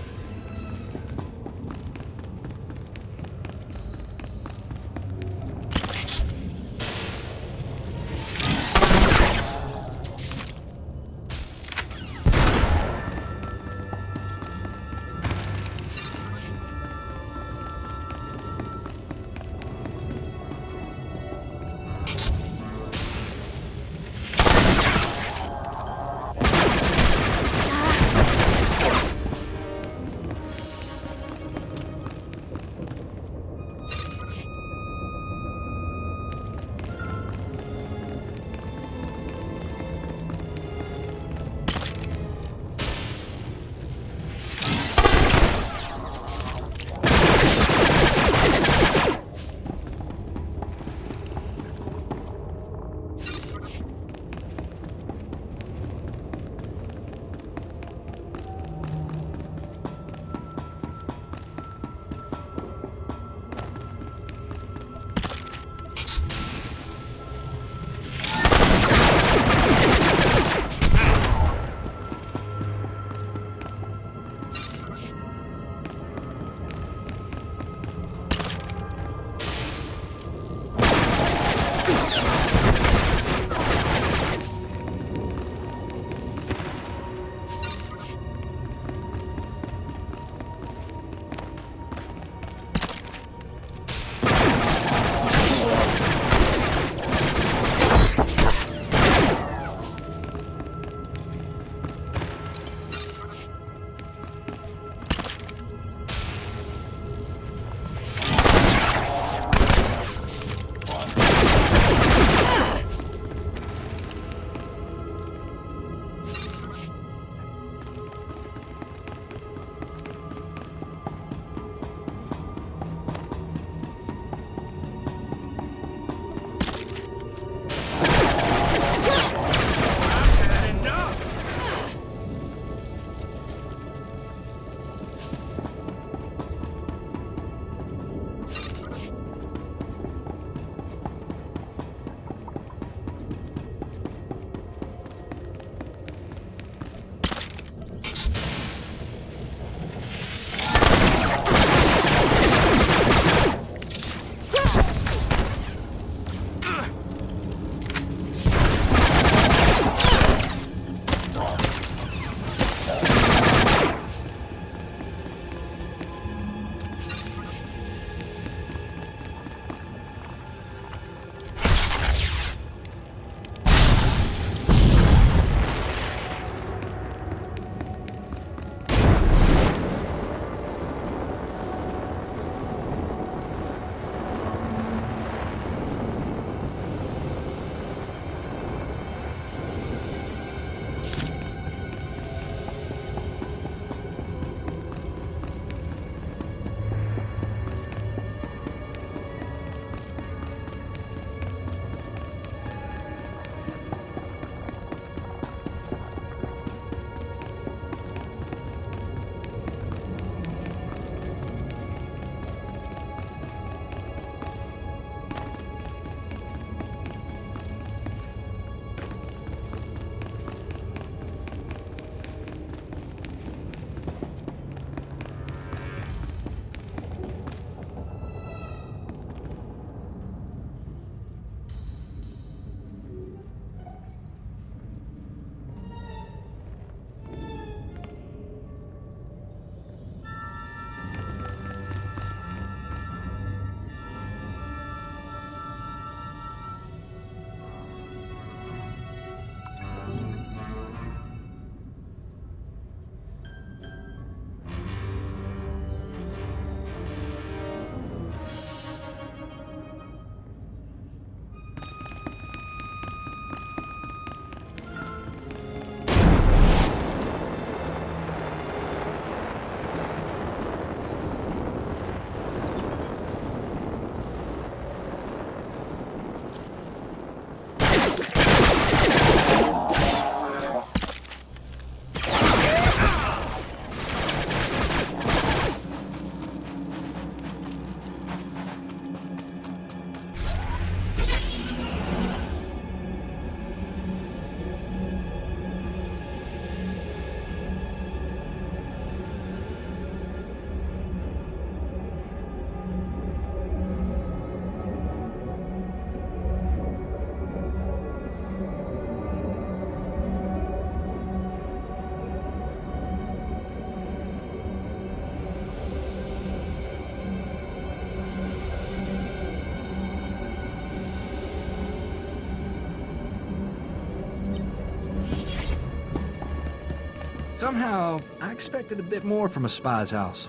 S10: Somehow, I expected a bit more from a spy's house.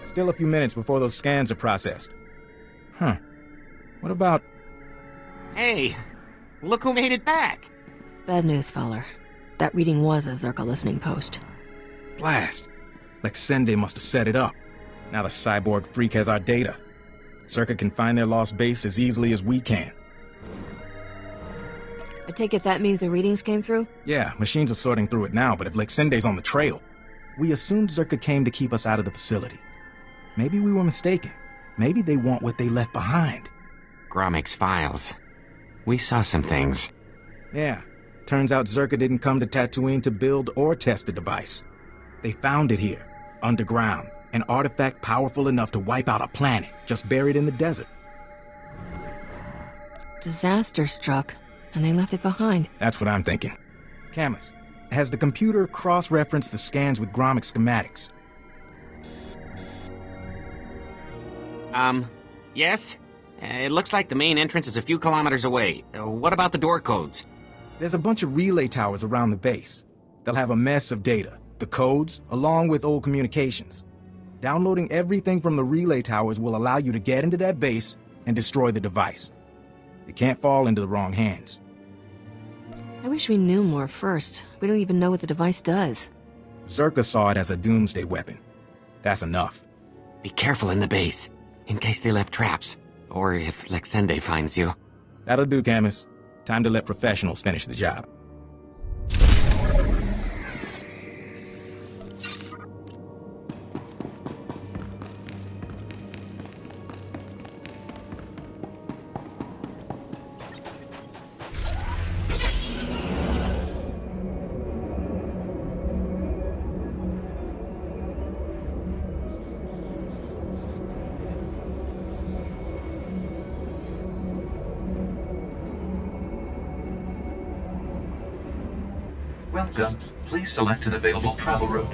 S4: Still a few minutes before those scans are processed. Huh. What about...
S7: Hey, look who made it back.
S2: Bad news, Fowler. That reading was a Zerka listening post.
S4: Blast. Lexende must have set it up. Now the cyborg freak has our data. Zerka can find their lost base as easily as we can.
S2: I take it that means the readings came through?
S4: Yeah, machines are sorting through it now, but if Lexende's on the trail, we assumed Zerka came to keep us out of the facility. Maybe we were mistaken. Maybe they want what they left behind.
S7: Gromik's files. We saw some things.
S4: Yeah. Turns out Zerka didn't come to Tatooine to build or test the device. They found it here, underground, an artifact powerful enough to wipe out a planet, just buried in the desert.
S2: Disaster struck, and they left it behind.
S4: That's what I'm thinking. Camus, has the computer cross-referenced the scans with Gromik schematics?
S7: Yes? It looks like the main entrance is a few kilometers away. What about the door codes?
S4: There's a bunch of relay towers around the base. They'll have a mess of data, the codes, along with old communications. Downloading everything from the relay towers will allow you to get into that base and destroy the device. It can't fall into the wrong hands.
S2: I wish we knew more first. We don't even know what the device does.
S4: Zerka saw it as a doomsday weapon. That's enough.
S7: Be careful in the base, in case they left traps, or if Lexende finds you.
S4: That'll do, Camus. Time to let professionals finish the job.
S8: Welcome. Please select an available travel route.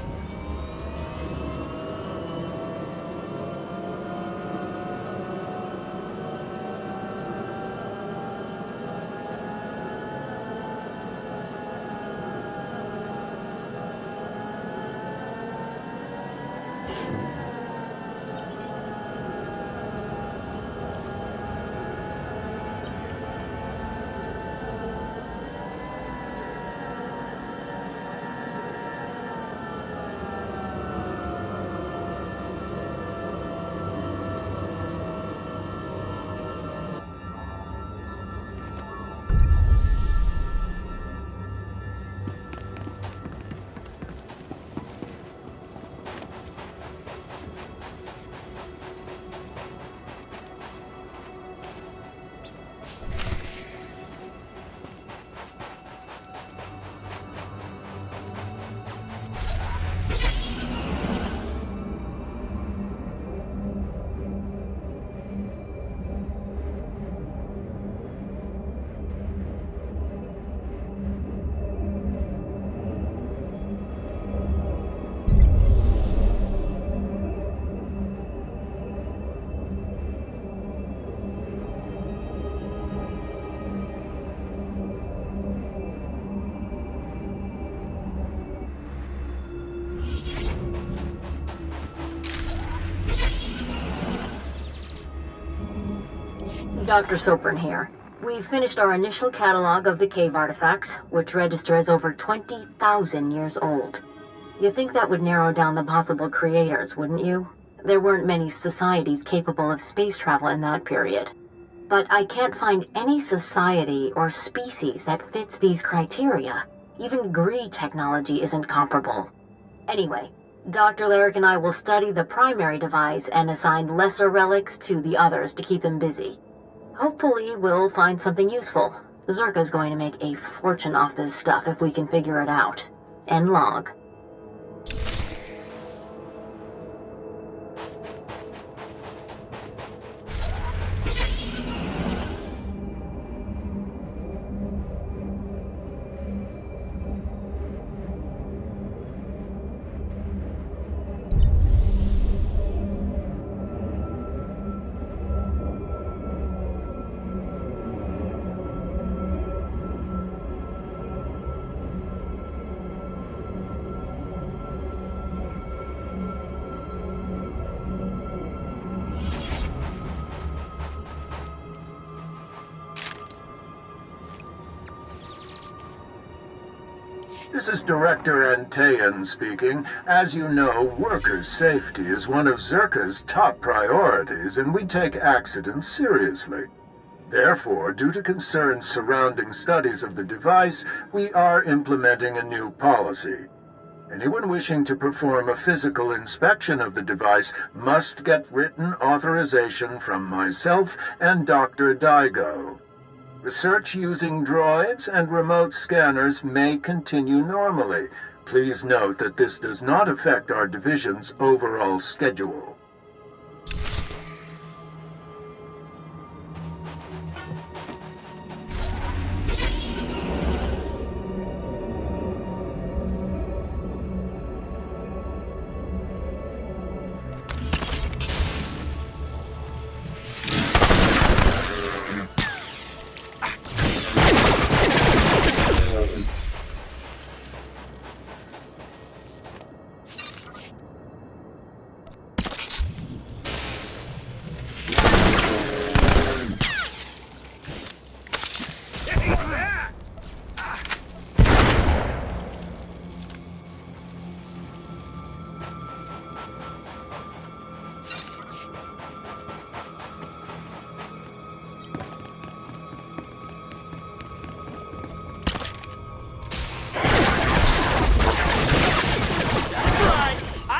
S1: Dr. Soprin here. We've finished our initial catalog of the cave artifacts, which register as over 20,000 years old. You think that would narrow down the possible creators, wouldn't you? There weren't many societies capable of space travel in that period. But I can't find any society or species that fits these criteria. Even Gree technology isn't comparable. Anyway, Dr. Larrick and I will study the primary device and assign lesser relics to the others to keep them busy. Hopefully, we'll find something useful. Zerka's going to make a fortune off this stuff if we can figure it out. End log.
S18: This is Director Antaean speaking. As you know, workers' safety is one of Zerka's top priorities, and we take accidents seriously. Therefore, due to concerns surrounding studies of the device, we are implementing a new policy. Anyone wishing to perform a physical inspection of the device must get written authorization from myself and Dr. Daigo. Research using droids and remote scanners may continue normally. Please note that this does not affect our division's overall schedule.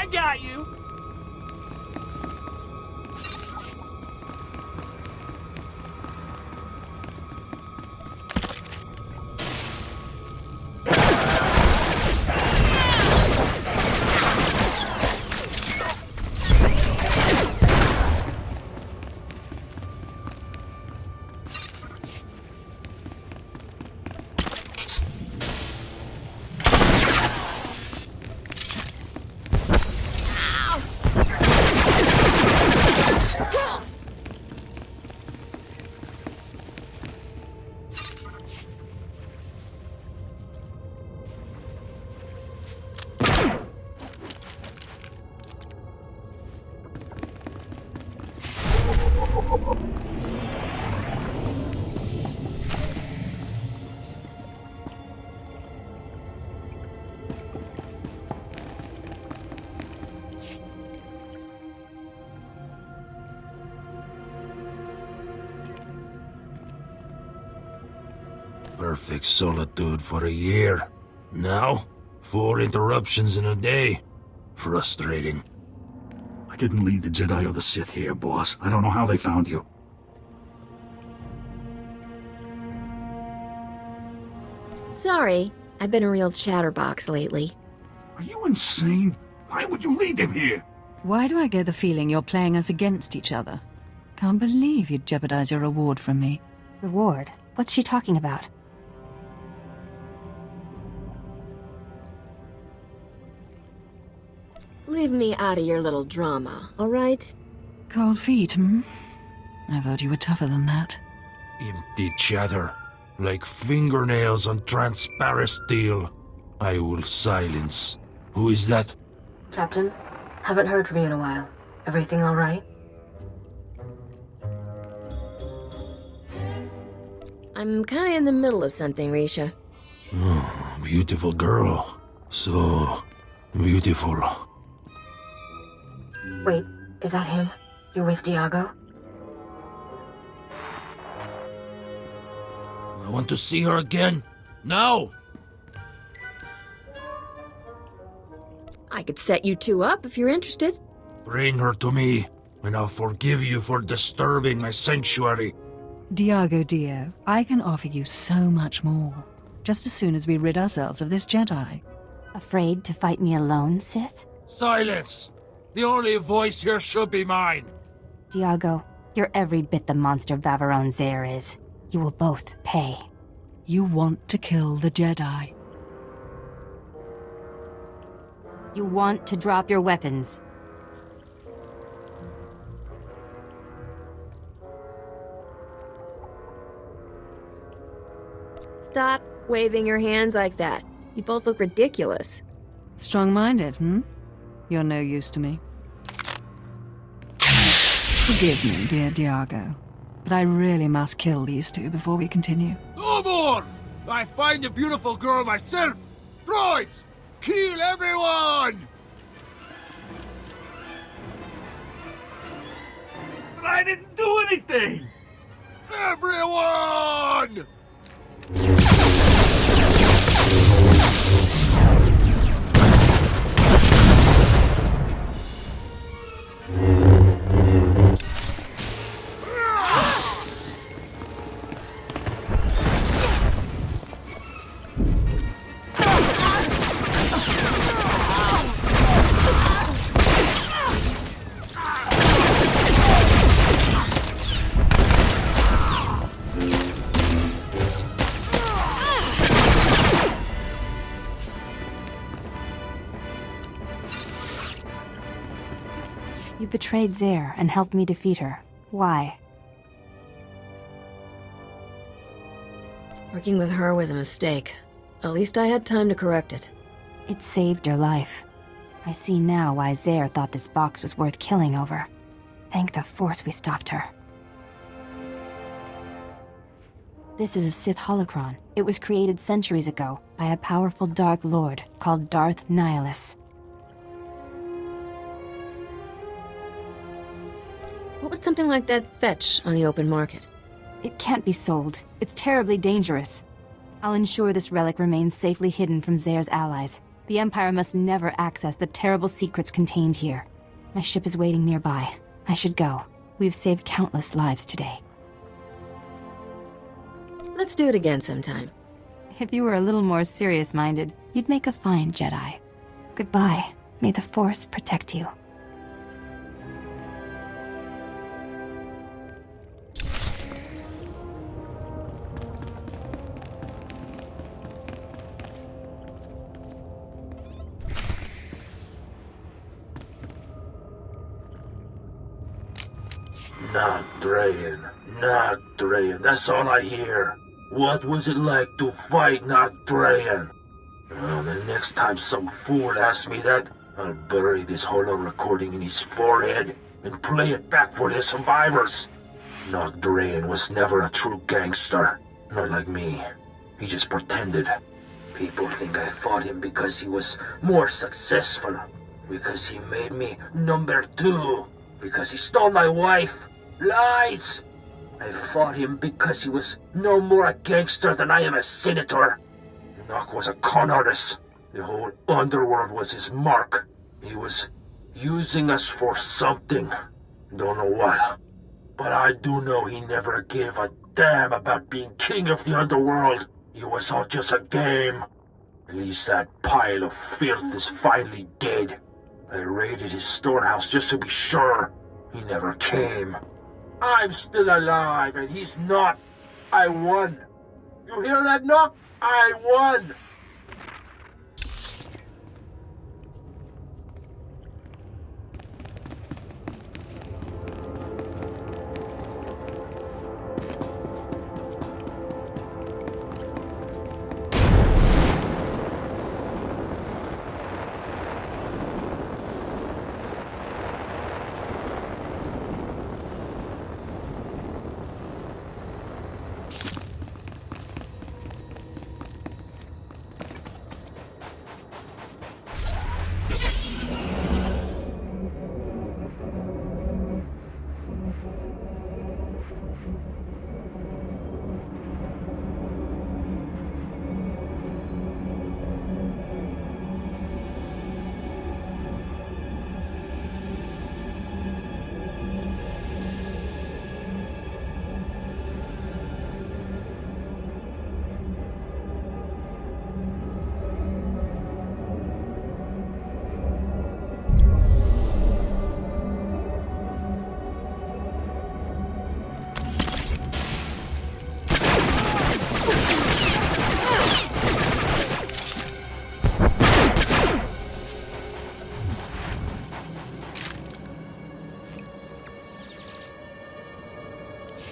S14: Got you!
S19: Perfect solitude for a year. Now, 4 interruptions in a day. Frustrating.
S9: I didn't lead the Jedi or the Sith here, boss. I don't know how they found you.
S17: Sorry, I've been a real chatterbox lately.
S9: Are you insane? Why would you lead them here?
S15: Why do I get the feeling you're playing us against each other? Can't believe you'd jeopardize your reward from me.
S12: Reward? What's she talking about?
S17: Leave me out of your little drama, all right?
S15: Cold feet, hmm? I thought you were tougher than that.
S19: Empty chatter. Like fingernails on transparent steel. I will silence. Who is that?
S1: Captain, haven't heard from you in a while. Everything all right?
S17: I'm kinda in the middle of something, Risha.
S19: Oh, beautiful girl. So beautiful.
S1: Wait, is that him? You're with Diago?
S19: I want to see her again. Now!
S17: I could set you two up if you're interested.
S19: Bring her to me, and I'll forgive you for disturbing my sanctuary.
S15: Diago dear, I can offer you so much more. Just as soon as we rid ourselves of this Jedi.
S12: Afraid to fight me alone, Sith?
S19: Silence! The only voice here should be mine.
S12: Diago, you're every bit the monster Vaveron Zare is. You will both pay.
S15: You want to kill the Jedi.
S12: You want to drop your weapons.
S17: Stop waving your hands like that. You both look ridiculous.
S15: Strong-minded, hmm? You're no use to me. Forgive me, dear Diago, but I really must kill these two before we continue.
S19: No more! I find a beautiful girl myself! Droids! Kill everyone!
S9: But I didn't do anything!
S19: Everyone!
S12: You betrayed Zere and helped me defeat her. Why?
S2: Working with her was a mistake. At least I had time to correct it.
S12: It saved your life. I see now why Zere thought this box was worth killing over. Thank the Force we stopped her. This is a Sith holocron. It was created centuries ago by a powerful Dark Lord called Darth Nihilus.
S2: What would something like that fetch on the open market?
S12: It can't be sold. It's terribly dangerous. I'll ensure this relic remains safely hidden from Zere's allies. The Empire must never access the terrible secrets contained here. My ship is waiting nearby. I should go. We've saved countless lives today.
S2: Let's do it again sometime.
S12: If you were a little more serious-minded, you'd make a fine Jedi. Goodbye. May the Force protect you.
S19: Not Drayan, that's all I hear. What was it like to fight Not Drayan? The next time some fool asks me that, I'll bury this holo recording in his forehead and play it back for the survivors. Not Drayan was never a true gangster. Not like me. He just pretended. People think I fought him because he was more successful. Because he made me number 2. Because he stole my wife. Lies! I fought him because he was no more a gangster than I am a senator. Nock was a con artist. The whole underworld was his mark. He was using us for something. Don't know what. But I do know he never gave a damn about being king of the underworld. It was all just a game. At least that pile of filth is finally dead. I raided his storehouse just to be sure. He never came. I'm still alive, and he's not. I won. You hear that, Nock? I won!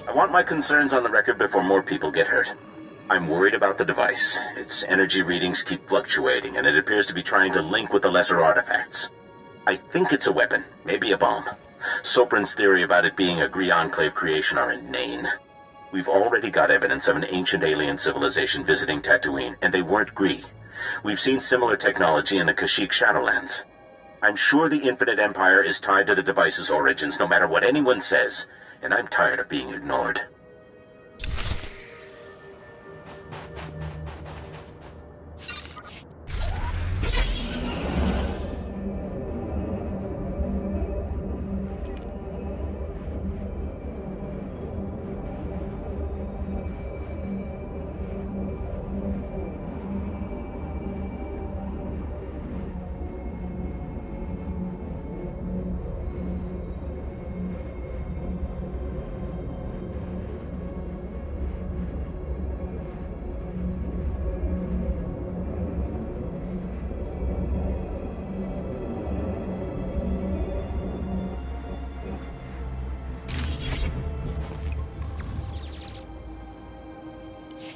S6: I want my concerns on the record before more people get hurt. I'm worried about the device. Its energy readings keep fluctuating, and it appears to be trying to link with the lesser artifacts. I think it's a weapon, maybe a bomb. Sopran's theory about it being a Gree Enclave creation are inane. We've already got evidence of an ancient alien civilization visiting Tatooine, and they weren't Gree. We've seen similar technology in the Kashyyyk Shadowlands. I'm sure the Infinite Empire is tied to the device's origins, no matter what anyone says, and I'm tired of being ignored.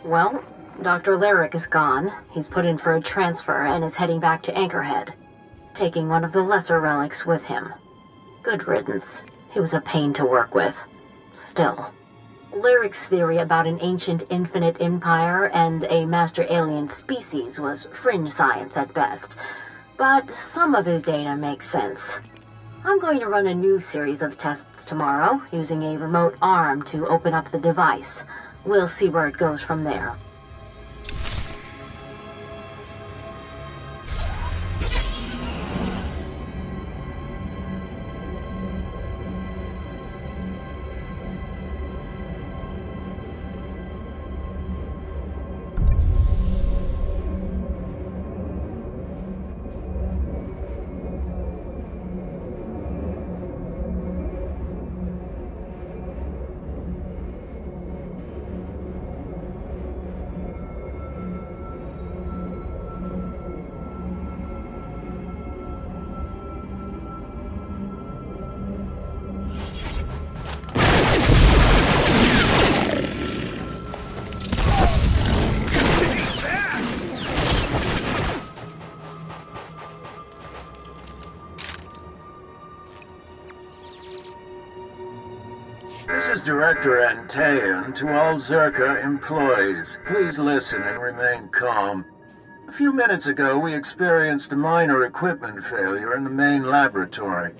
S1: Well, Dr. Lyric is gone. He's put in for a transfer and is heading back to Anchorhead, taking one of the lesser relics with him. Good riddance. He was a pain to work with. Still. Lyric's theory about an ancient infinite empire and a master alien species was fringe science at best, but some of his data makes sense. I'm going to run a new series of tests tomorrow, using a remote arm to open up the device. We'll see where it goes from there.
S18: This is Director Antaean to all Zerka employees. Please listen and remain calm. A few minutes ago, we experienced a minor equipment failure in the main laboratory.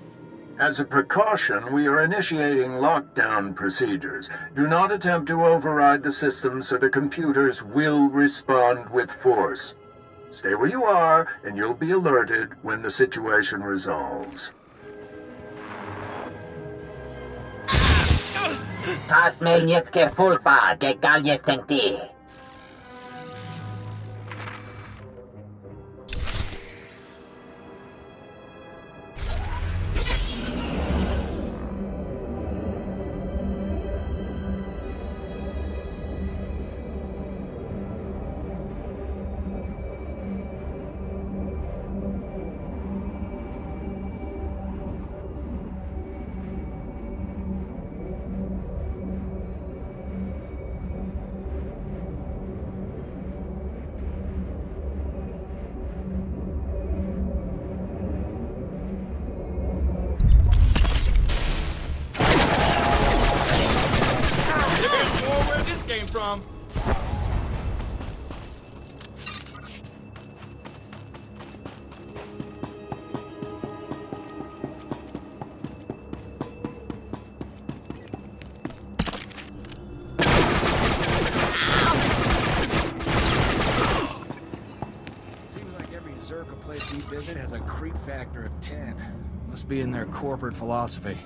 S18: As a precaution, we are initiating lockdown procedures. Do not attempt to override the system, so the computers will respond with force. Stay where you are, and you'll be alerted when the situation resolves.
S20: Tas mig nicht gefulpa, gegal jestem ty.
S14: Came from.
S10: Seems like every Zerka place we visit has a creep factor of 10. Must be in their corporate philosophy.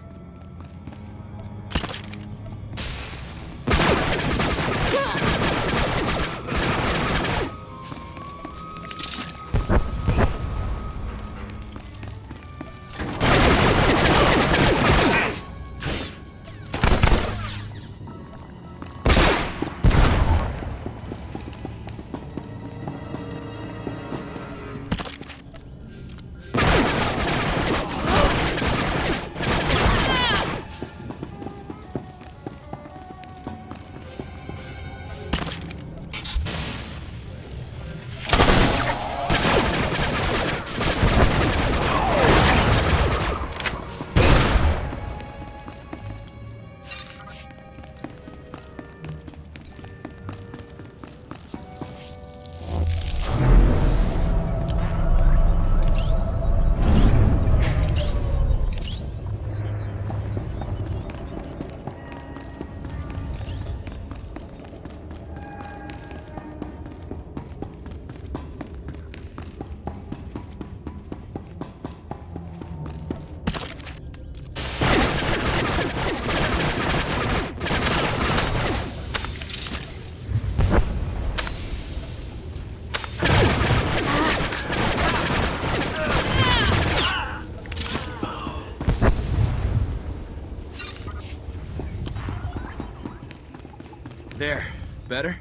S10: There. Better?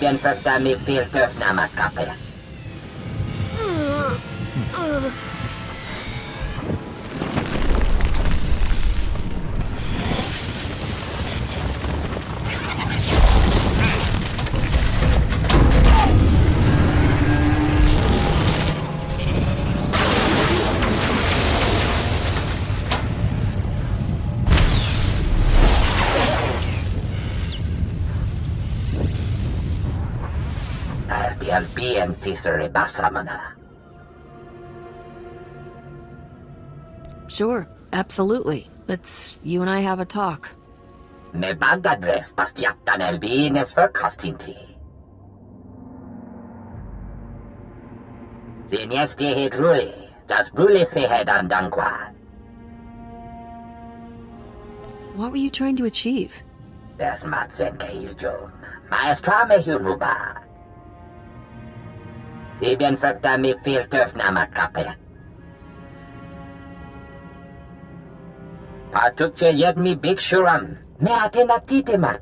S20: Bien mi filter nama kapel.
S2: Sure, absolutely. Let's you and I have a talk.
S20: Me bagadres pastiatan elbines för kastinti. Zinesti hidruli, das bruli fehedan dankwa.
S2: What were you trying to achieve?
S20: Des matzenke yujom, maestra me hunuba. Ibn frukta mi filter nama kapel. Patukche yed mi big shuram. Me atenatitemat.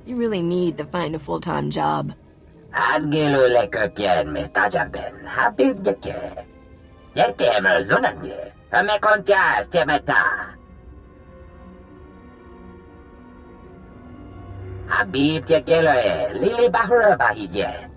S17: You really need to find a full-time job.
S20: Adgilu lekukyen me tajaben. Habib deke. Yerkemer zunanye. Me kontias temeta. Habib tekele. Lili bahura bahije.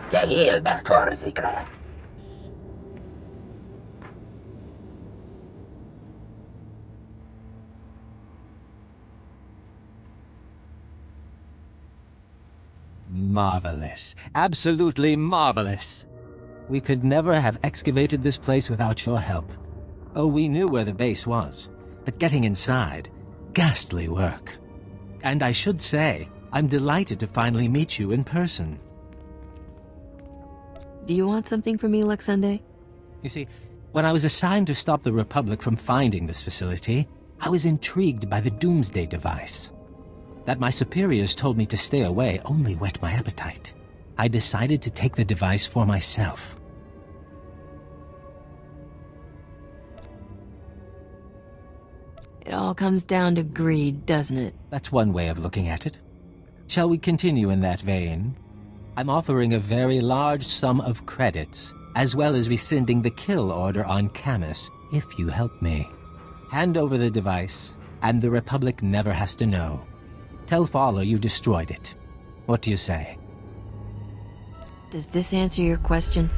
S20: Jahil SWTOR Smuggler.
S21: Marvelous. Absolutely marvelous. We could never have excavated this place without your help.
S22: Oh, we knew where the base was, but getting inside, ghastly work. And I should say, I'm delighted to finally meet you in person.
S2: Do you want something from me, Luxende?
S22: You see, when I was assigned to stop the Republic from finding this facility, I was intrigued by the Doomsday device. That my superiors told me to stay away only whet my appetite. I decided to take the device for myself.
S2: It all comes down to greed, doesn't it?
S22: That's one way of looking at it. Shall we continue in that vein? I'm offering a very large sum of credits, as well as rescinding the kill order on Kass, if you help me. Hand over the device, and the Republic never has to know. Tell Fowler you destroyed it. What do you say?
S2: Does this answer your question?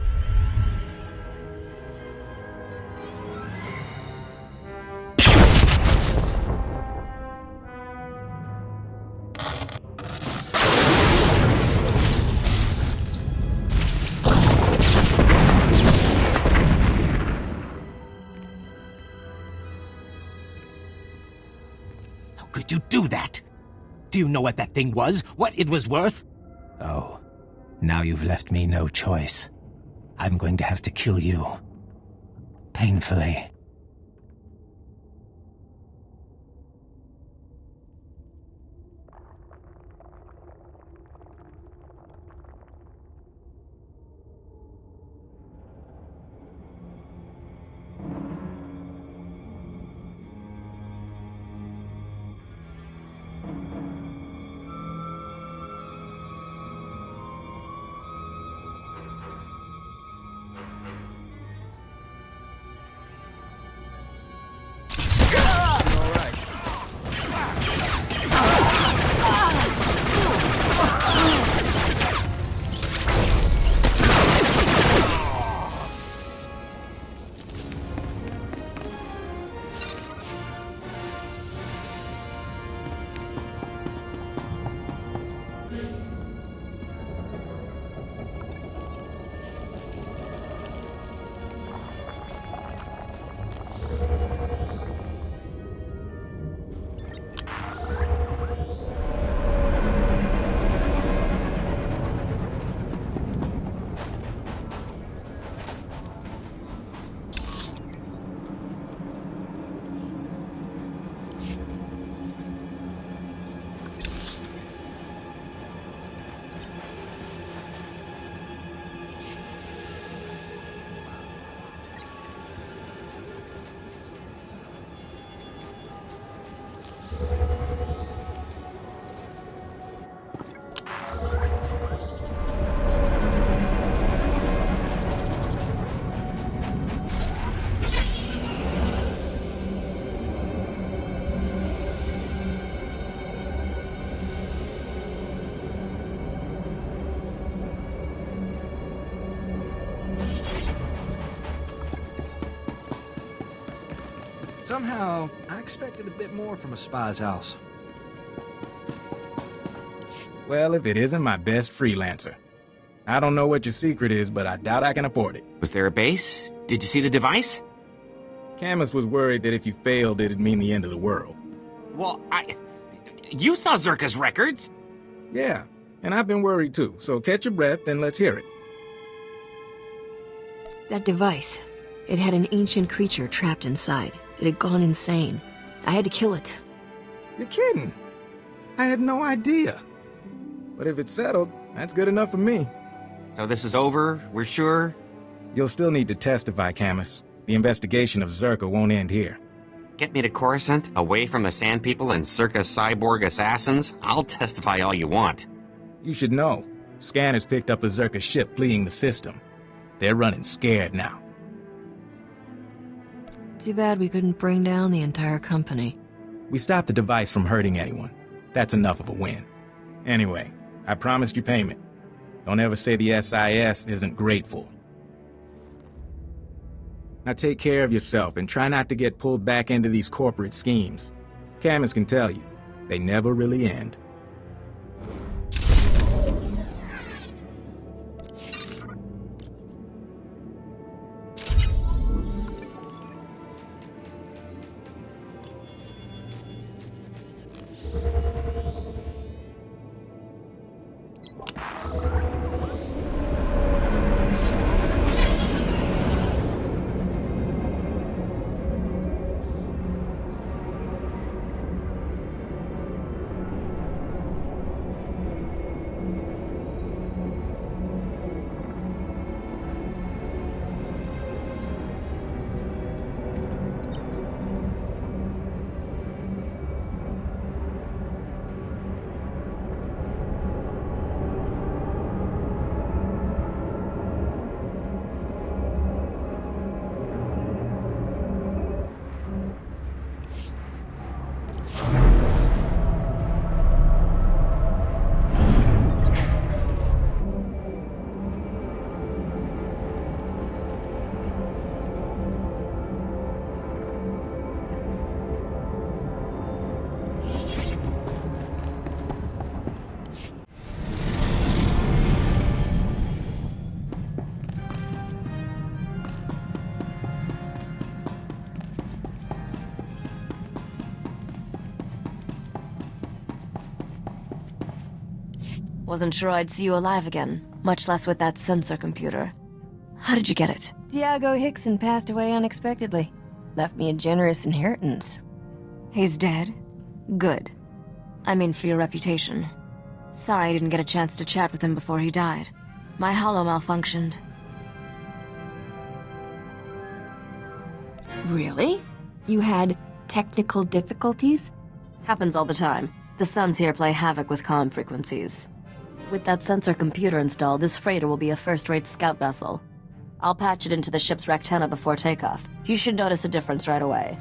S22: How could you do that? Do you know what that thing was? What it was worth? Oh, now you've left me no choice. I'm going to have to kill you. Painfully.
S10: Somehow, I expected a bit more from a spy's house.
S4: Well, if it isn't my best freelancer. I don't know what your secret is, but I doubt I can afford it.
S7: Was there a base? Did you see the device?
S4: Camus was worried that if you failed, it'd mean the end of the world.
S7: Well, you saw Zerka's records!
S4: Yeah, and I've been worried too, so catch your breath and let's hear it.
S2: That device. It had an ancient creature trapped inside. It had gone insane. I had to kill it.
S4: You're kidding. I had no idea. But if it's settled, that's good enough for me.
S7: So this is over? We're sure?
S4: You'll still need to testify, Camus. The investigation of Zerka won't end here.
S7: Get me to Coruscant, away from the Sand People and Zerka's cyborg assassins? I'll testify all you want.
S4: You should know. Scanners picked up a Zerka ship fleeing the system. They're running scared now.
S2: Too bad we couldn't bring down the entire company.
S4: We stopped the device from hurting anyone. That's enough of a win. Anyway, I promised you payment. Don't ever say the SIS isn't grateful. Now take care of yourself and try not to get pulled back into these corporate schemes. Camus can tell you, they never really end.
S1: Wasn't sure I'd see you alive again, much less with that sensor computer. How did you get it?
S2: Diago Hickson passed away unexpectedly. Left me a generous inheritance.
S1: He's dead? Good. I mean for your reputation. Sorry I didn't get a chance to chat with him before he died. My holo malfunctioned.
S2: Really? You had technical difficulties?
S1: Happens all the time. The Suns here play havoc with comm frequencies. With that sensor computer installed, this freighter will be a first-rate scout vessel. I'll patch it into the ship's rectenna before takeoff. You should notice a difference right away.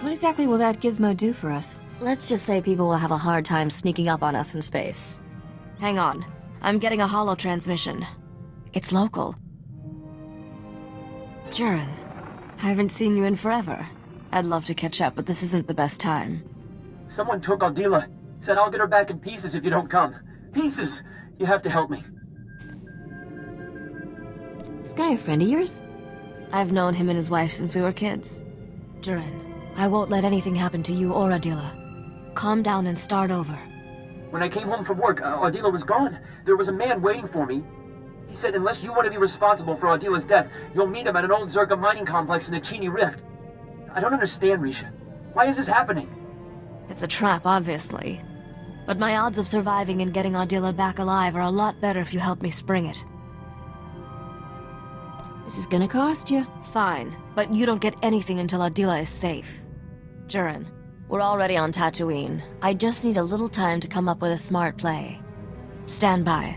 S2: What exactly will that gizmo do for us?
S1: Let's just say people will have a hard time sneaking up on us in space. Hang on. I'm getting a holo transmission. It's local. Jaren, I haven't seen you in forever. I'd love to catch up, but this isn't the best time.
S3: Someone took Aldila. Said I'll get her back in pieces if you don't come. Pieces! You have to help me.
S2: This guy a friend of yours?
S1: I've known him and his wife since we were kids. Jaren, I won't let anything happen to you or Adila. Calm down and start over.
S3: When I came home from work, Aldila was gone. There was a man waiting for me. He said unless you want to be responsible for Adila's death, you'll meet him at an old Zerka mining complex in the Chini Rift. I don't understand, Risha. Why is this happening?
S1: It's a trap, obviously. But my odds of surviving and getting Adila back alive are a lot better if you help me spring it.
S2: This is gonna cost you.
S1: Fine, but you don't get anything until Adila is safe. Jaren, we're already on Tatooine. I just need a little time to come up with a smart play. Stand by.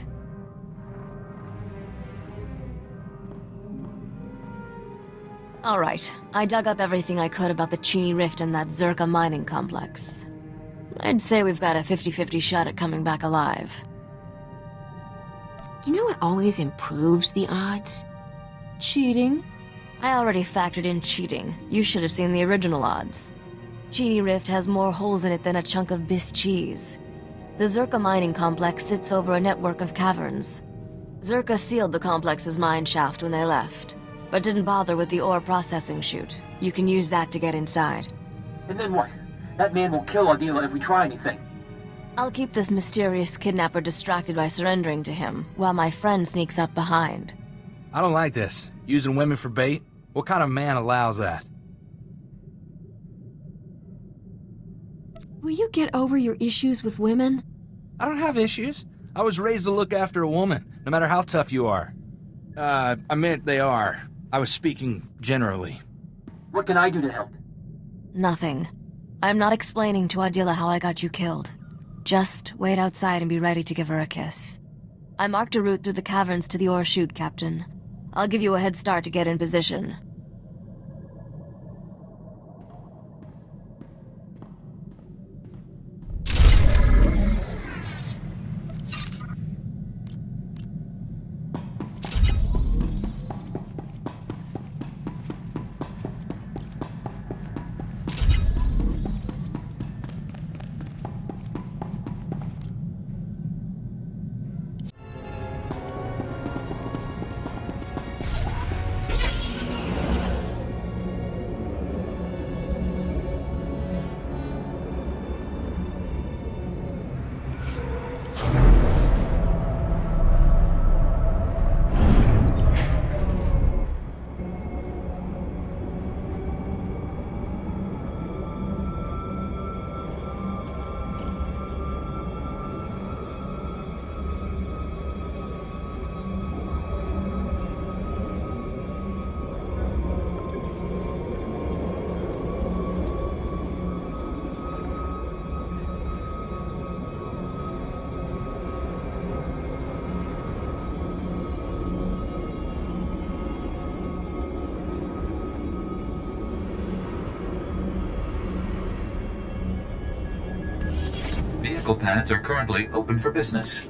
S1: Alright, I dug up everything I could about the Chini Rift and that Zerka mining complex. I'd say we've got a 50-50 shot at coming back alive.
S2: You know what always improves the odds? Cheating.
S1: I already factored in cheating. You should have seen the original odds. Chini Rift has more holes in it than a chunk of Biss cheese. The Zerka mining complex sits over a network of caverns. Zerka sealed the complex's mine shaft when they left, but didn't bother with the ore processing chute. You can use that to get inside.
S3: And then what? That man will kill Aldila if we try anything.
S1: I'll keep this mysterious kidnapper distracted by surrendering to him, while my friend sneaks up behind.
S10: I don't like this. Using women for bait? What kind of man allows that?
S2: Will you get over your issues with women?
S10: I don't have issues. I was raised to look after a woman, no matter how tough you are. I meant they are. I was speaking generally.
S3: What can I do to help?
S1: Nothing. I'm not explaining to Adila how I got you killed. Just wait outside and be ready to give her a kiss. I marked a route through the caverns to the ore chute, Captain. I'll give you a head start to get in position.
S8: medical pads are currently open for business.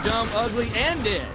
S14: Dumb, ugly, and dead.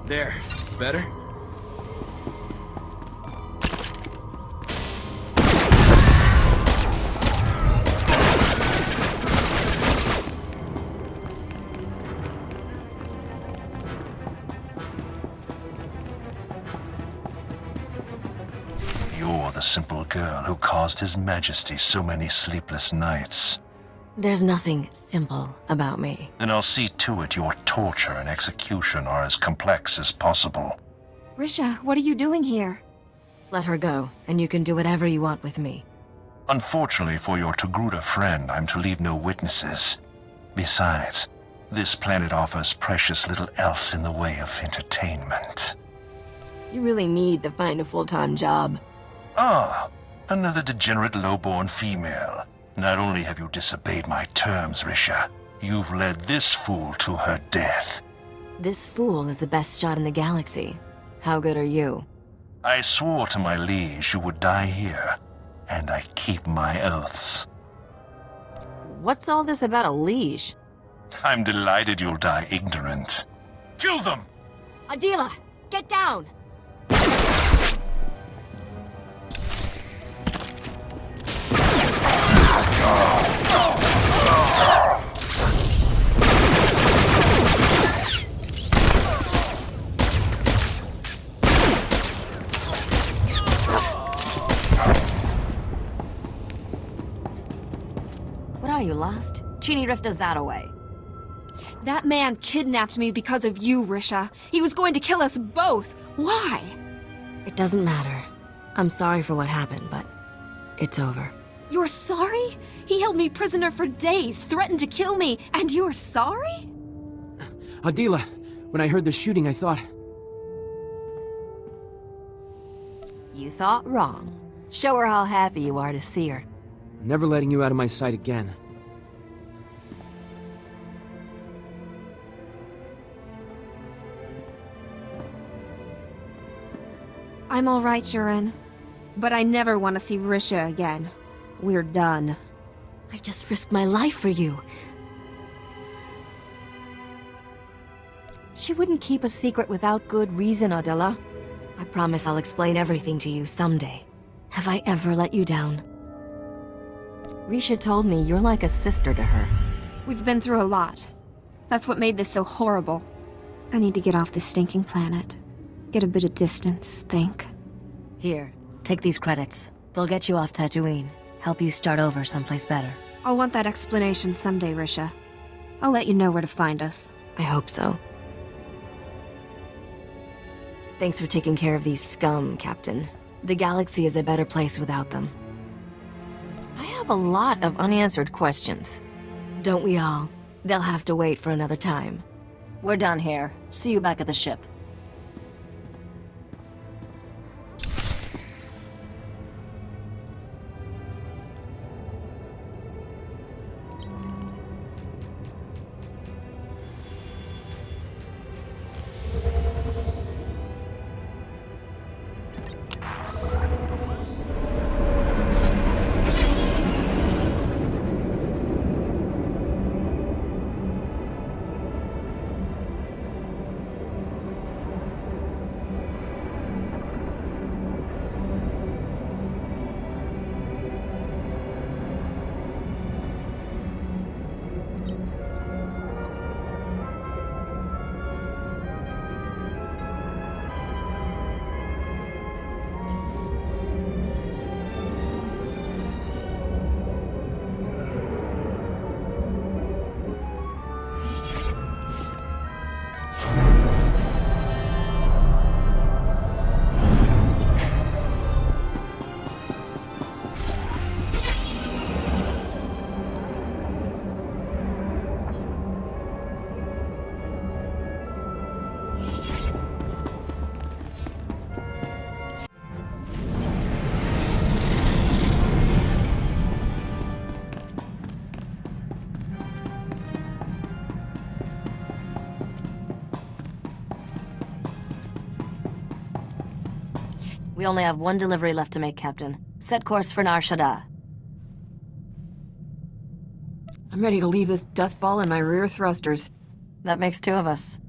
S10: There. Better?
S5: You're the simple girl who caused His Majesty so many sleepless nights.
S1: There's nothing simple about me.
S5: Then I'll see to it your torture and execution are as complex as possible.
S12: Risha, what are you doing here?
S1: Let her go, and you can do whatever you want with me.
S5: Unfortunately for your Togruta friend, I'm to leave no witnesses. Besides, this planet offers precious little else in the way of entertainment.
S2: You really need to find a full-time job.
S5: Ah, another degenerate low-born female. Not only have you disobeyed my terms, Risha, you've led this fool to her death.
S1: This fool is the best shot in the galaxy. How good are you?
S5: I swore to my liege you would die here, and I keep my oaths.
S2: What's all this about a liege?
S5: I'm delighted you'll die ignorant. Kill them!
S1: Adila, get down! What are you, lost? Chini Rift does that away.
S12: That man kidnapped me because of you, Risha. He was going to kill us both. Why?
S1: It doesn't matter. I'm sorry for what happened, but it's over.
S12: You're sorry? He held me prisoner for days, threatened to kill me, and you're sorry?
S3: Adila, when I heard the shooting, I thought...
S2: You thought wrong. Show her how happy you are to see her.
S3: Never letting you out of my sight again.
S12: I'm all right, Shuren. But I never want to see Risha again. We're done.
S1: I just risked my life for you.
S2: She wouldn't keep a secret without good reason, Adela.
S1: I promise I'll explain everything to you someday. Have I ever let you down?
S2: Risha told me you're like a sister to her.
S12: We've been through a lot. That's what made this so horrible. I need to get off this stinking planet. Get a bit of distance, think.
S1: Here, take these credits. They'll get you off Tatooine. Help you start over someplace better.
S12: I'll want that explanation someday, Risha. I'll let you know where to find us.
S1: I hope so. Thanks for taking care of these scum, Captain. The galaxy is a better place without them.
S2: I have a lot of unanswered questions.
S1: Don't we all? They'll have to wait for another time. We're done here. See you back at the ship. We only have one delivery left to make, Captain. Set course for Nar Shaddaa.
S2: I'm ready to leave this dust ball in my rear thrusters.
S1: That makes two of us.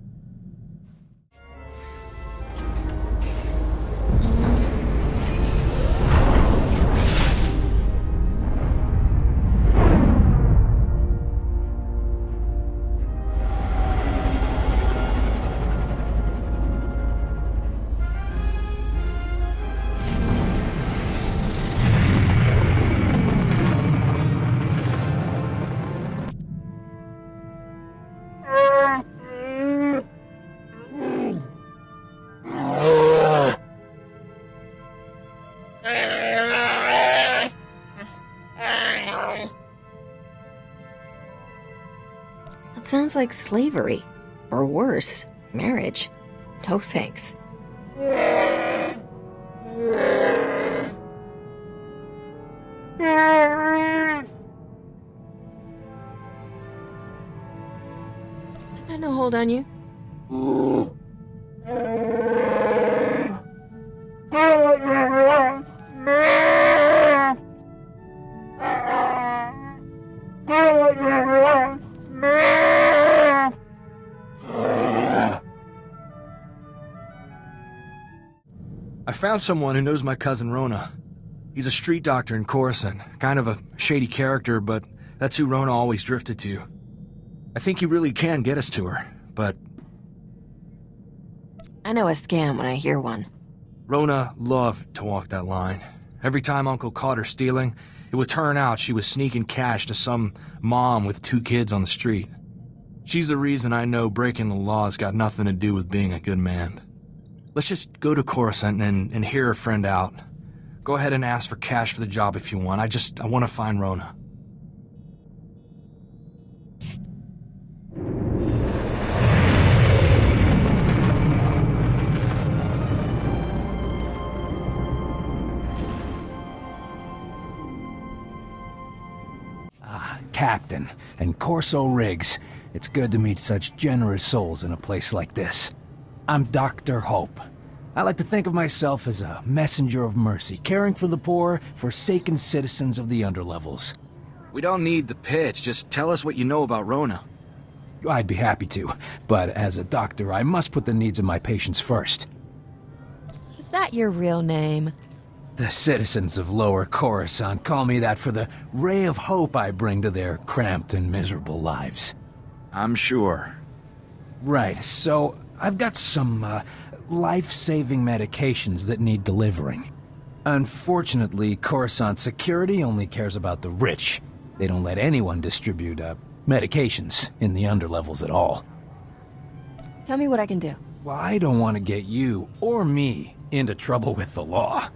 S2: That sounds like slavery. Or worse, marriage. No thanks. I got no hold on you.
S10: I found someone who knows my cousin Rona. He's a street doctor in Coruscant, kind of a shady character, but that's who Rona always drifted to. I think he really can get us to her, but...
S2: I know a scam when I hear one.
S10: Rona loved to walk that line. Every time Uncle caught her stealing, it would turn out she was sneaking cash to some mom with 2 kids on the street. She's the reason I know breaking the law's got nothing to do with being a good man. Let's just go to Coruscant and hear her friend out. Go ahead and ask for cash for the job if you want. I want to find Rona.
S11: Captain, and Corso Riggs. It's good to meet such generous souls in a place like this. I'm Dr. Hope. I like to think of myself as a messenger of mercy, caring for the poor, forsaken citizens of the underlevels.
S10: We don't need the pitch, just tell us what you know about Rona.
S11: I'd be happy to, but as a doctor, I must put the needs of my patients first.
S2: Is that your real name?
S11: The citizens of Lower Coruscant call me that for the ray of hope I bring to their cramped and miserable lives.
S10: I'm sure.
S11: Right, so I've got some, life-saving medications that need delivering. Unfortunately, Coruscant security only cares about the rich. They don't let anyone distribute, medications in the underlevels at all.
S2: Tell me what I can do.
S11: Well, I don't want to get you, or me, into trouble with the law.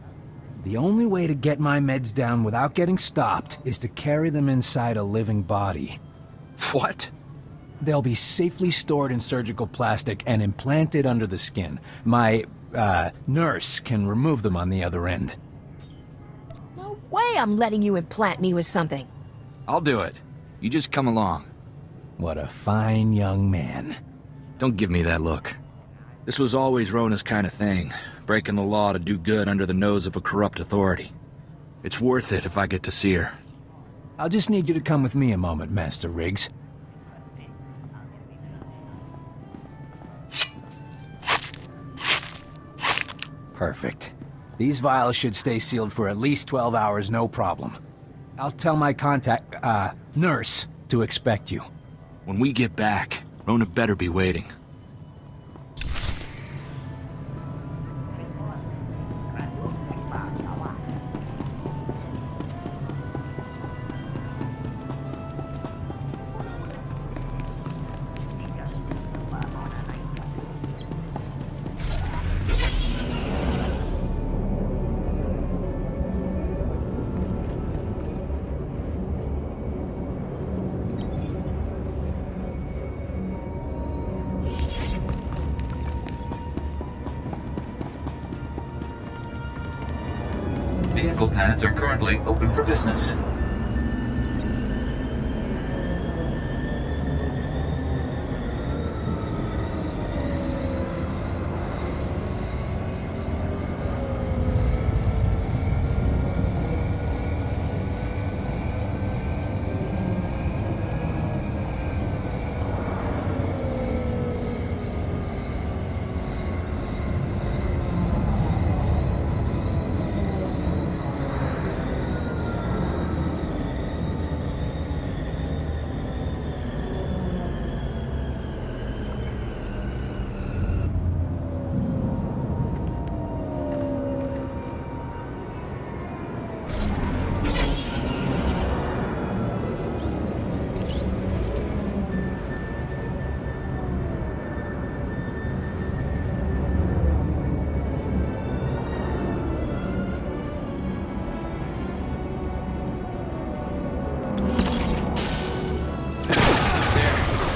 S11: The only way to get my meds down without getting stopped is to carry them inside a living body.
S10: What?
S11: They'll be safely stored in surgical plastic and implanted under the skin. My, nurse can remove them on the other end.
S2: No way I'm letting you implant me with something.
S10: I'll do it. You just come along.
S11: What a fine young man.
S10: Don't give me that look. This was always Rona's kind of thing, breaking the law to do good under the nose of a corrupt authority. It's worth it if I get to see her.
S11: I'll just need you to come with me a moment, Master Riggs. Perfect. These vials should stay sealed for at least 12 hours, no problem. I'll tell my nurse to expect you.
S10: When we get back, Rona better be waiting.
S8: Vehicle pads are currently open for business.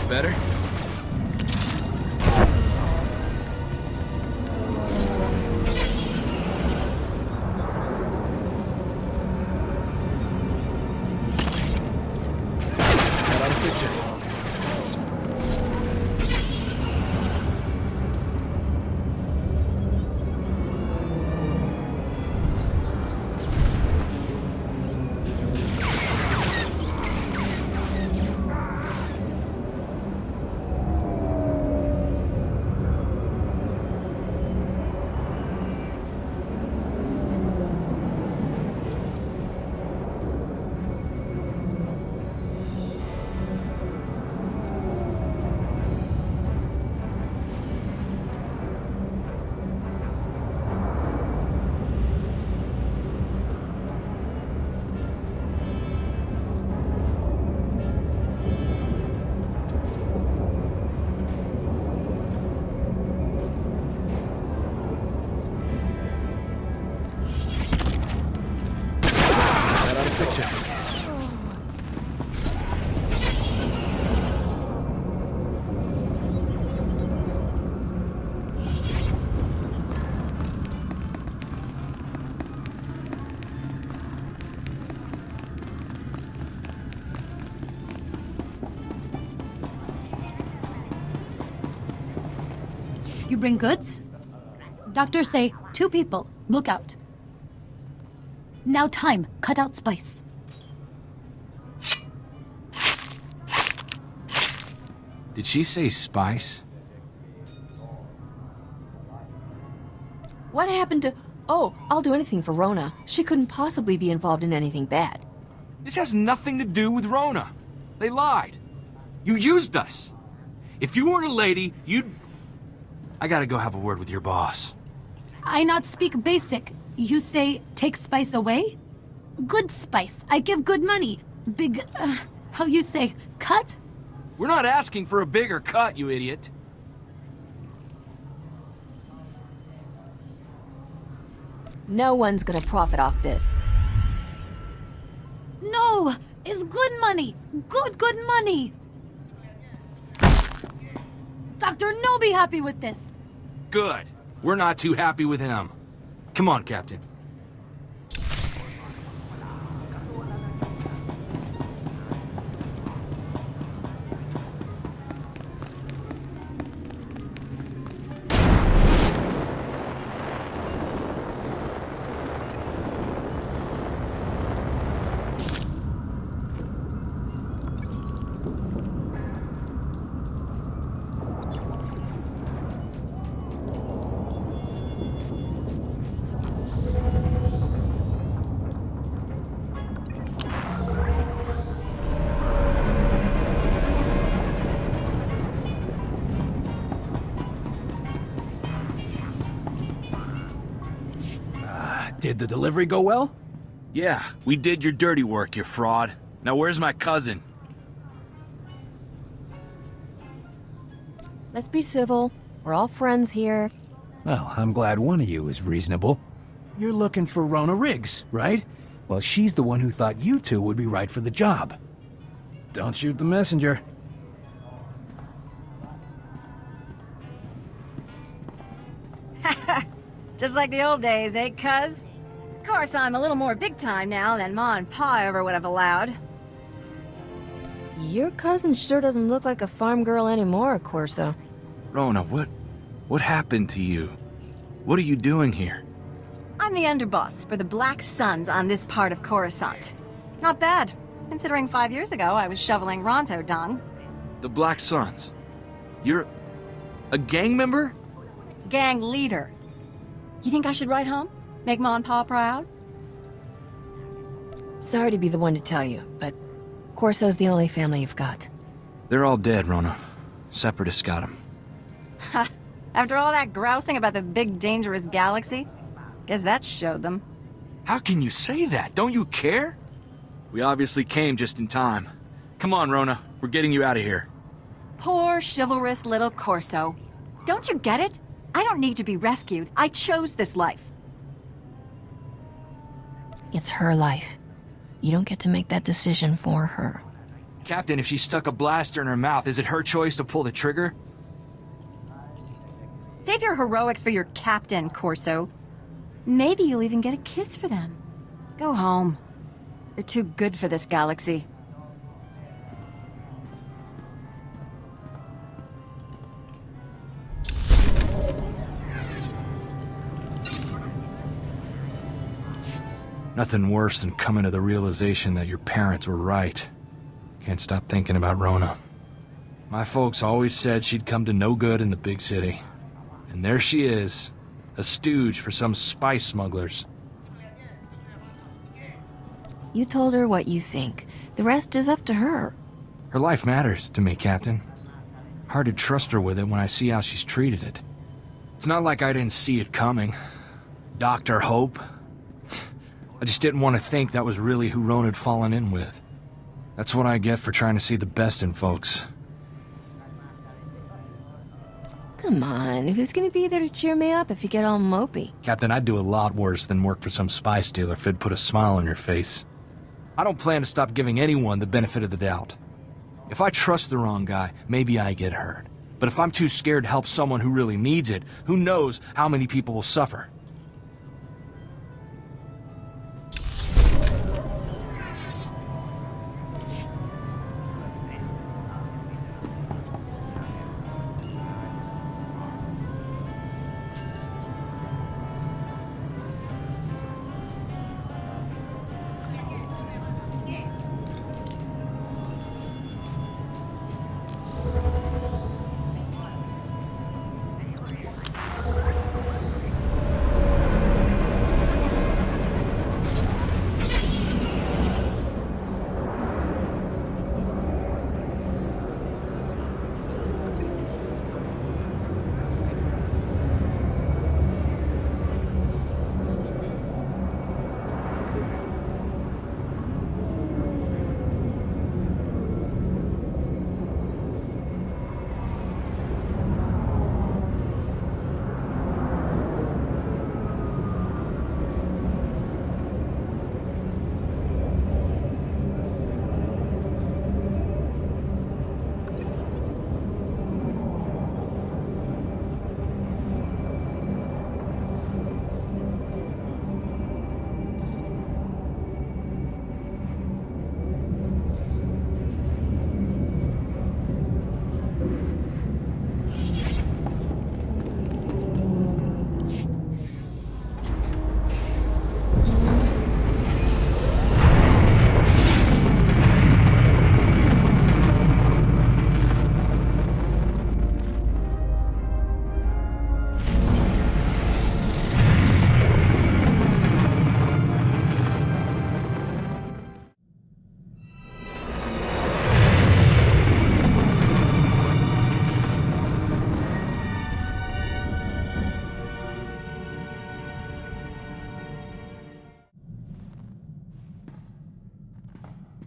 S10: Better?
S13: You bring goods? Doctors say 2 people. Look out. Now time. Cut out spice.
S10: Did she say spice?
S2: What happened to... Oh, I'll do anything for Rona. She couldn't possibly be involved in anything bad.
S10: This has nothing to do with Rona. They lied. You used us. If you weren't a lady, you'd... I gotta go have a word with your boss.
S13: I not speak basic. You say take spice away? Good spice. I give good money. Big, how you say, cut?
S10: We're not asking for a bigger cut, you idiot.
S2: No one's gonna profit off this.
S13: No! It's good money! Good money! Dr. No be happy with this.
S10: Good. We're not too happy with him. Come on, Captain.
S11: Did the delivery go well?
S10: Yeah, we did your dirty work, you fraud. Now where's my cousin?
S2: Let's be civil. We're all friends here.
S11: Well, I'm glad one of you is reasonable. You're looking for Rona Riggs, right? Well, she's the one who thought you two would be right for the job. Don't shoot the messenger.
S16: Just like the old days, eh, cuz? Of course, I'm a little more big time now than Ma and Pa ever would have allowed.
S2: Your cousin sure doesn't look like a farm girl anymore, Corso.
S10: Rona, what happened to you? What are you doing here?
S16: I'm the underboss for the Black Suns on this part of Coruscant. Not bad, considering 5 years ago I was shoveling Ronto dung.
S10: The Black Suns? You're a gang member?
S16: Gang leader. You think I should write home? Make Ma and Pa proud?
S2: Sorry to be the one to tell you, but Corso's the only family you've got.
S10: They're all dead, Rona. Separatists got them.
S16: Ha! After all that grousing about the big dangerous galaxy? Guess that showed them.
S10: How can you say that? Don't you care? We obviously came just in time. Come on, Rona. We're getting you out of here.
S16: Poor, chivalrous little Corso. Don't you get it? I don't need to be rescued. I chose this life.
S2: It's her life. You don't get to make that decision for her.
S10: Captain, if she stuck a blaster in her mouth, is it her choice to pull the trigger?
S16: Save your heroics for your captain, Corso. Maybe you'll even get a kiss for them. Go home. You're too good for this galaxy.
S10: Nothing worse than coming to the realization that your parents were right. Can't stop thinking about Rona. My folks always said she'd come to no good in the big city. And there she is, a stooge for some spice smugglers.
S2: You told her what you think. The rest is up to her.
S10: Her life matters to me, Captain. Hard to trust her with it when I see how she's treated it. It's not like I didn't see it coming. Dr. Hope. I just didn't want to think that was really who Rona had fallen in with. That's what I get for trying to see the best in folks.
S2: Come on, who's gonna be there to cheer me up if you get all mopey?
S10: Captain, I'd do a lot worse than work for some spy stealer if it'd put a smile on your face. I don't plan to stop giving anyone the benefit of the doubt. If I trust the wrong guy, maybe I get hurt. But if I'm too scared to help someone who really needs it, who knows how many people will suffer?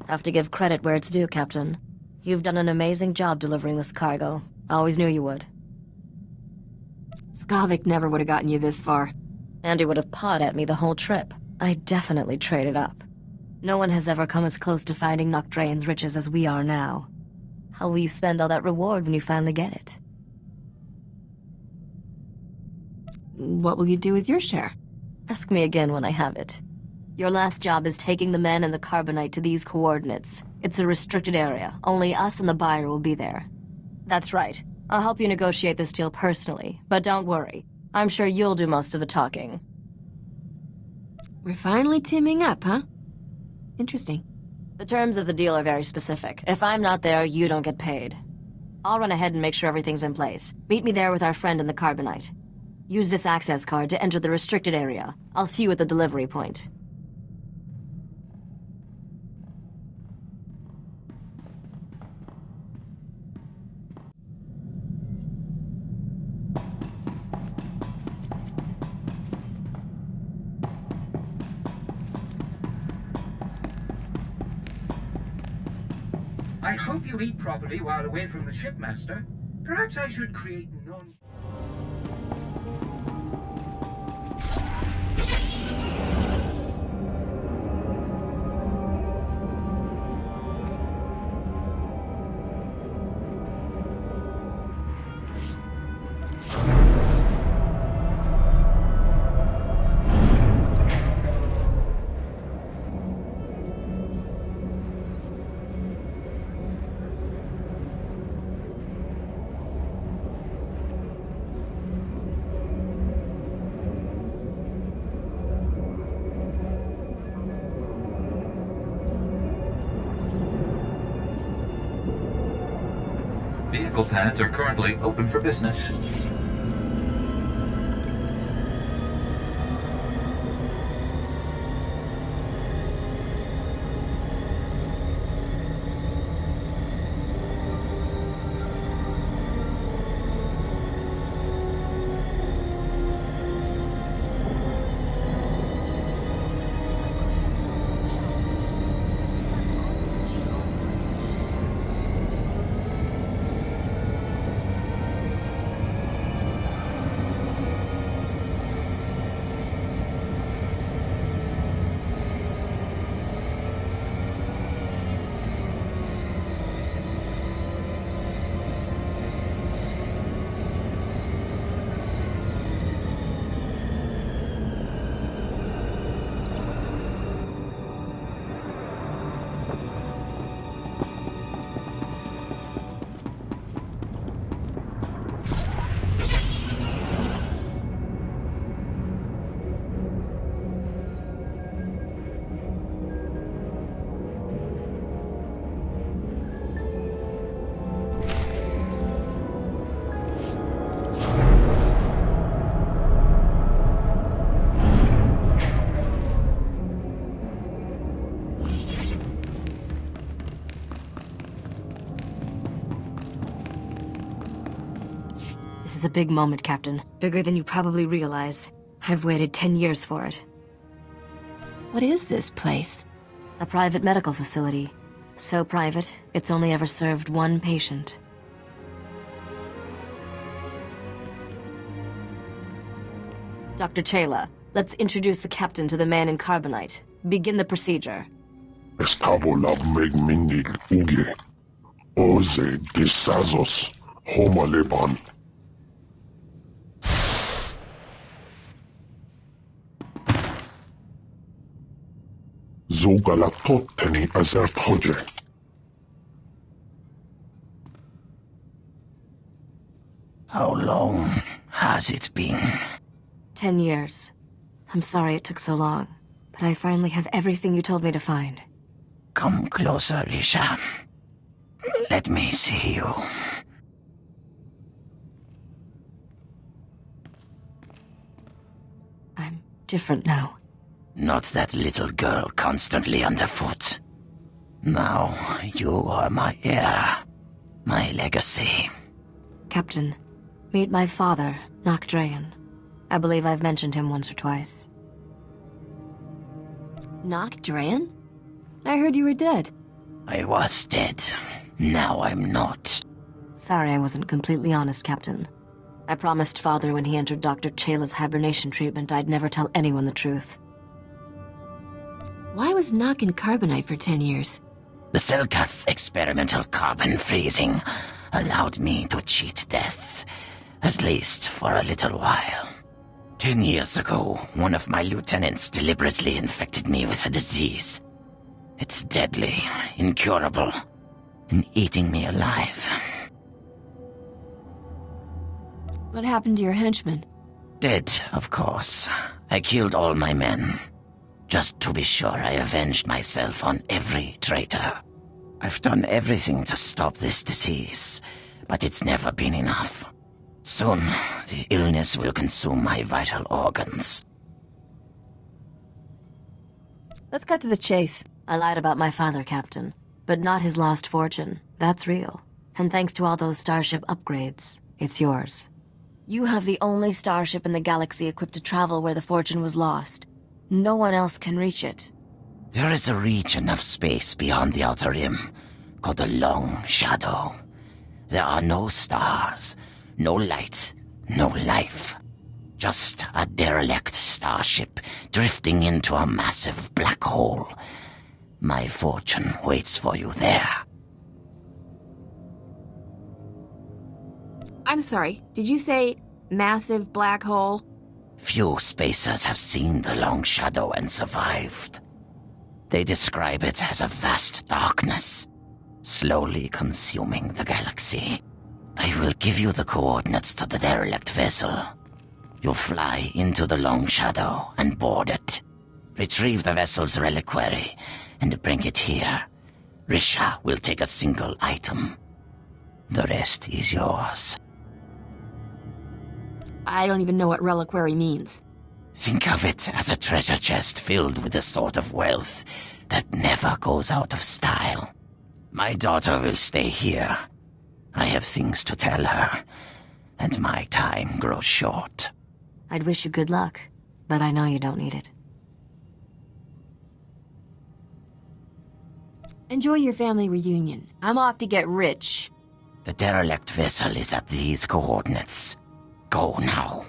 S1: Have to give credit where it's due, Captain. You've done an amazing job delivering this cargo. I always knew you would.
S2: Skavik never would have gotten you this far.
S1: And he would have pawed at me the whole trip. I definitely traded up. No one has ever come as close to finding Nocdrayan's riches as we are now. How will you spend all that reward when you finally get it?
S2: What will you do with your share?
S1: Ask me again when I have it. Your last job is taking the men and the carbonite to these coordinates. It's a restricted area. Only us and the buyer will be there. That's right. I'll help you negotiate this deal personally, but don't worry. I'm sure you'll do most of the talking.
S2: We're finally teaming up, huh? Interesting.
S1: The terms of the deal are very specific. If I'm not there, you don't get paid. I'll run ahead and make sure everything's in place. Meet me there with our friend in the carbonite. Use this access card to enter the restricted area. I'll see you at the delivery point.
S9: I hope you eat properly while away from the shipmaster. Perhaps I should create non...
S8: Vehicle pads are currently open for business.
S1: This is a big moment, Captain. Bigger than you probably realize. I've waited 10 years for it.
S2: What is this place?
S1: A private medical facility. So private, it's only ever served one patient. Dr. Chayla, let's introduce the captain to the man in carbonite. Begin the procedure.
S15: Estabolab megmindig uge. Oze desazos homaleban. Zogalatoteni azertoje.
S19: How long has it been?
S1: 10 years. I'm sorry it took so long, but I finally have everything you told me to find.
S19: Come closer, Risha. Let me see you.
S1: I'm different now.
S19: Not that little girl constantly underfoot. Now you are my heir, my legacy.
S1: Captain, meet my father, Nock Drayan. I believe I've mentioned him once or twice.
S2: Nock Drayan? I heard you were dead.
S19: I was dead. Now I'm not.
S1: Sorry I wasn't completely honest, Captain. I promised Father when he entered Dr. Chayla's hibernation treatment I'd never tell anyone the truth.
S2: Why was Nock in carbonite for 10 years?
S19: The Selkath's experimental carbon freezing allowed me to cheat death, at least for a little while. 10 years ago, one of my lieutenants deliberately infected me with a disease. It's deadly, incurable, and eating me alive.
S2: What happened to your henchmen?
S19: Dead, of course. I killed all my men. Just to be sure I avenged myself on every traitor. I've done everything to stop this disease, but it's never been enough. Soon, the illness will consume my vital organs.
S2: Let's cut to the chase.
S1: I lied about my father, Captain, but not his lost fortune. That's real. And thanks to all those starship upgrades, it's yours. You have the only starship in the galaxy equipped to travel where the fortune was lost. No one else can reach it.
S19: There is a region of space beyond the Outer Rim, called the Long Shadow. There are no stars, no light, no life. Just a derelict starship drifting into a massive black hole. My fortune waits for you there.
S2: I'm sorry, did you say massive black hole?
S19: Few spacers have seen the Long Shadow and survived. They describe it as a vast darkness, slowly consuming the galaxy. I will give you the coordinates to the derelict vessel. You'll fly into the Long Shadow and board it. Retrieve the vessel's reliquary and bring it here. Risha will take a single item. The rest is yours.
S2: I don't even know what reliquary means.
S19: Think of it as a treasure chest filled with the sort of wealth that never goes out of style. My daughter will stay here. I have things to tell her, and my time grows short.
S1: I'd wish you good luck, but I know you don't need it.
S2: Enjoy your family reunion. I'm off to get rich.
S19: The derelict vessel is at these coordinates. Go now.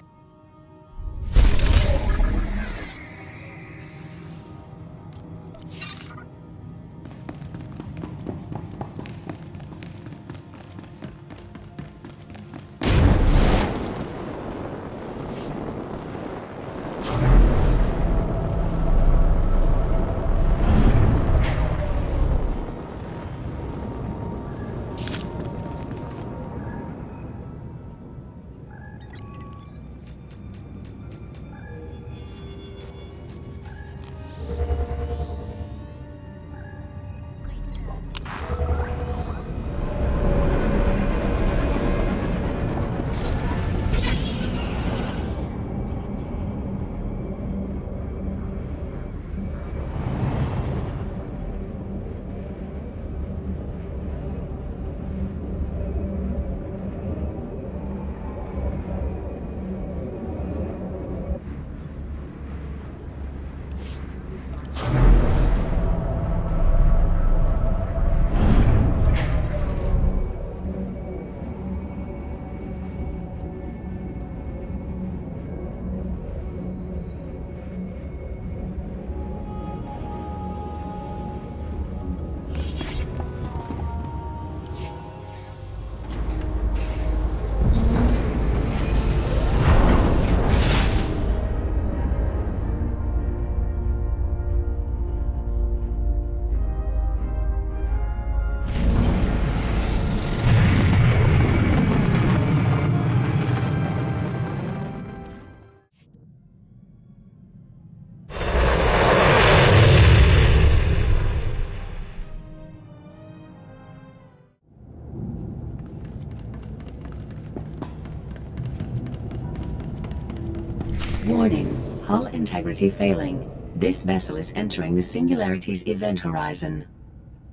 S6: Warning, hull integrity failing. This vessel is entering the Singularity's event horizon.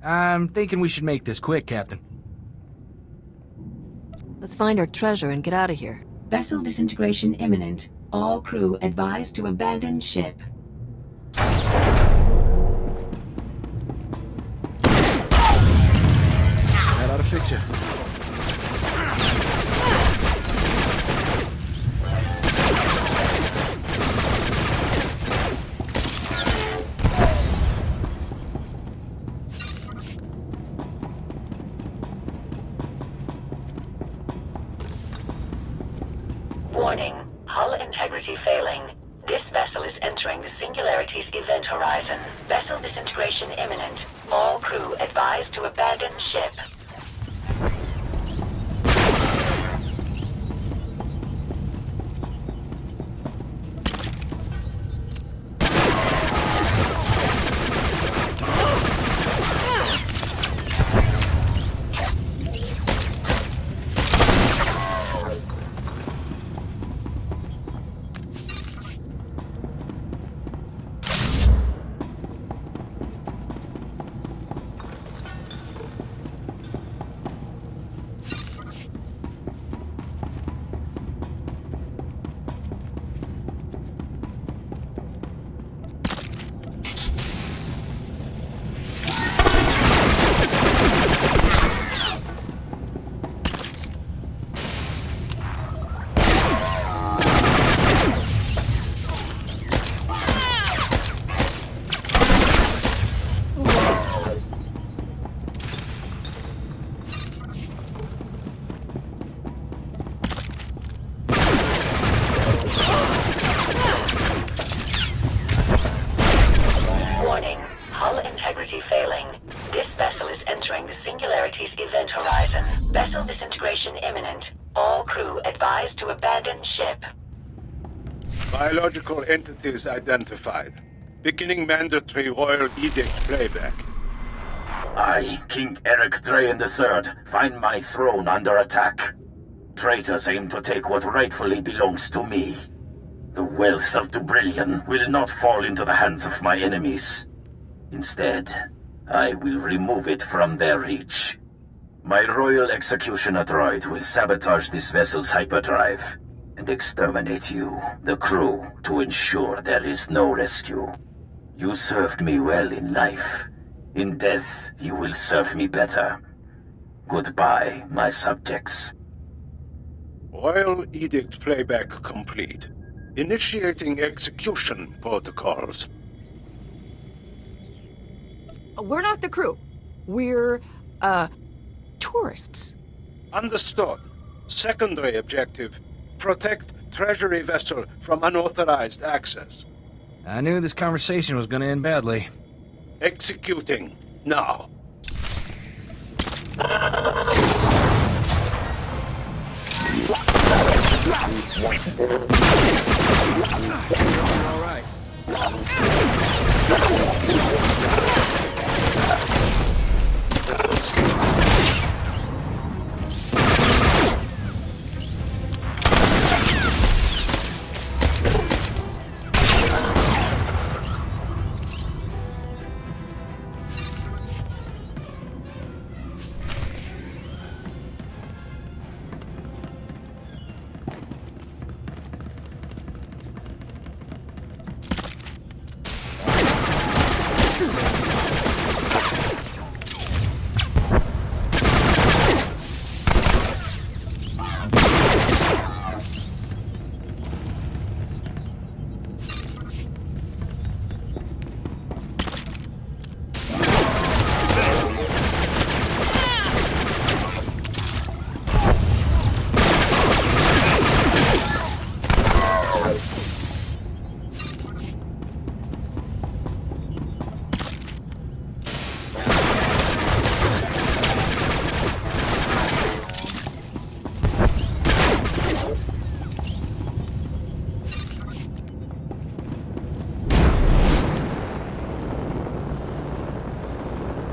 S10: I'm thinking we should make this quick, Captain.
S1: Let's find our treasure and get out of here.
S6: Vessel disintegration imminent. All crew advised to abandon ship.
S10: That ought to fix you.
S6: Warning, hull integrity failing. This vessel is entering the Singularity's event horizon. Vessel disintegration imminent. All crew advised to abandon ship. Failing. This vessel is entering the Singularity's event horizon. Vessel disintegration imminent. All crew advised to abandon ship.
S18: Biological entities identified. Beginning mandatory Royal Edict playback.
S17: I, King Eric Draen III, find my throne under attack. Traitors aim to take what rightfully belongs to me. The wealth of Dubrillion will not fall into the hands of my enemies. Instead, I will remove it from their reach. My royal executioner droid will sabotage this vessel's hyperdrive and exterminate you, the crew, to ensure there is no rescue. You served me well in life. In death, you will serve me better. Goodbye, my subjects.
S15: Royal Edict playback complete. Initiating execution protocols.
S2: We're not the crew. We're, tourists.
S15: Understood. Secondary objective. Protect Treasury vessel from unauthorized access.
S10: I knew this conversation was gonna end badly.
S15: Executing. Now.
S10: All right.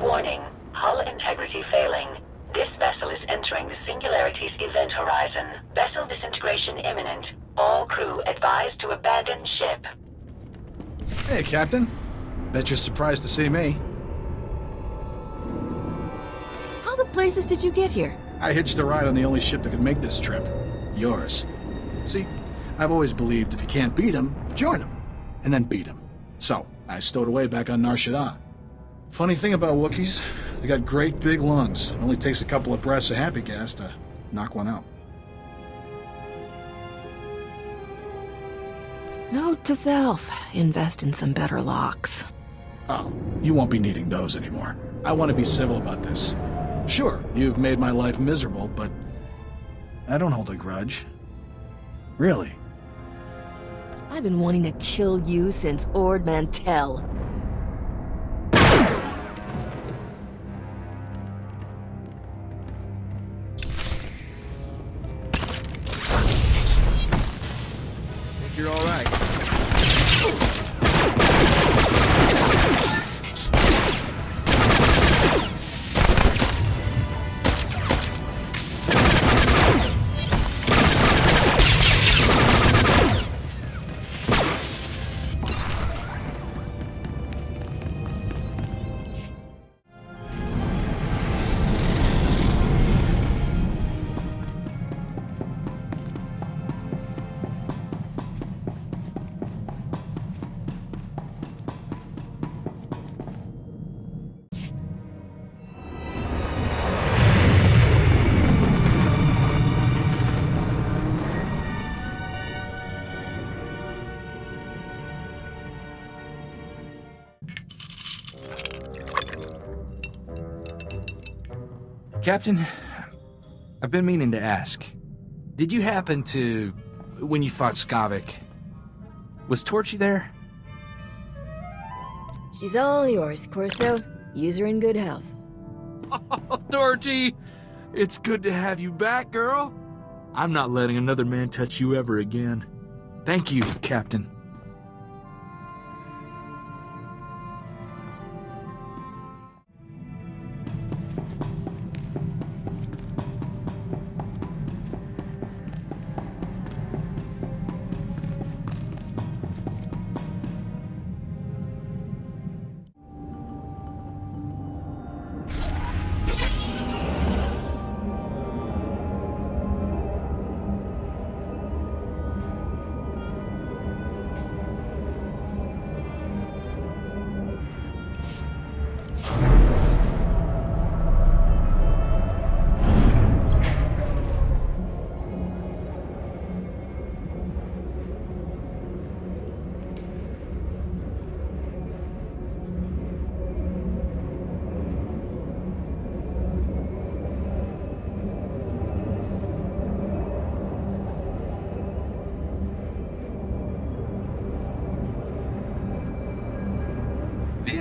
S6: Warning, hull integrity failing. This vessel is entering the Singularity's event horizon. Vessel disintegration imminent. All crew advised to abandon ship.
S18: Hey, Captain. Bet you're surprised to see me.
S2: How the blazes did you get here?
S18: I hitched a ride on the only ship that could make this trip. Yours. See, I've always believed if you can't beat him, join him. And then beat him. So, I stowed away back on Nar Shaddaa. Funny thing about Wookiees, they got great big lungs. It only takes a couple of breaths of happy gas to knock one out.
S2: Note to self, invest in some better locks.
S18: Oh, you won't be needing those anymore. I want to be civil about this. Sure, you've made my life miserable, but I don't hold a grudge. Really.
S2: I've been wanting to kill you since Ord Mantell.
S10: You're all right. Captain, I've been meaning to ask. Did you happen to, when you fought Skavik, was Torchy there?
S2: She's all yours, Corso. Use her in good health.
S10: Oh, Torchy! It's good to have you back, girl. I'm not letting another man touch you ever again. Thank you, Captain.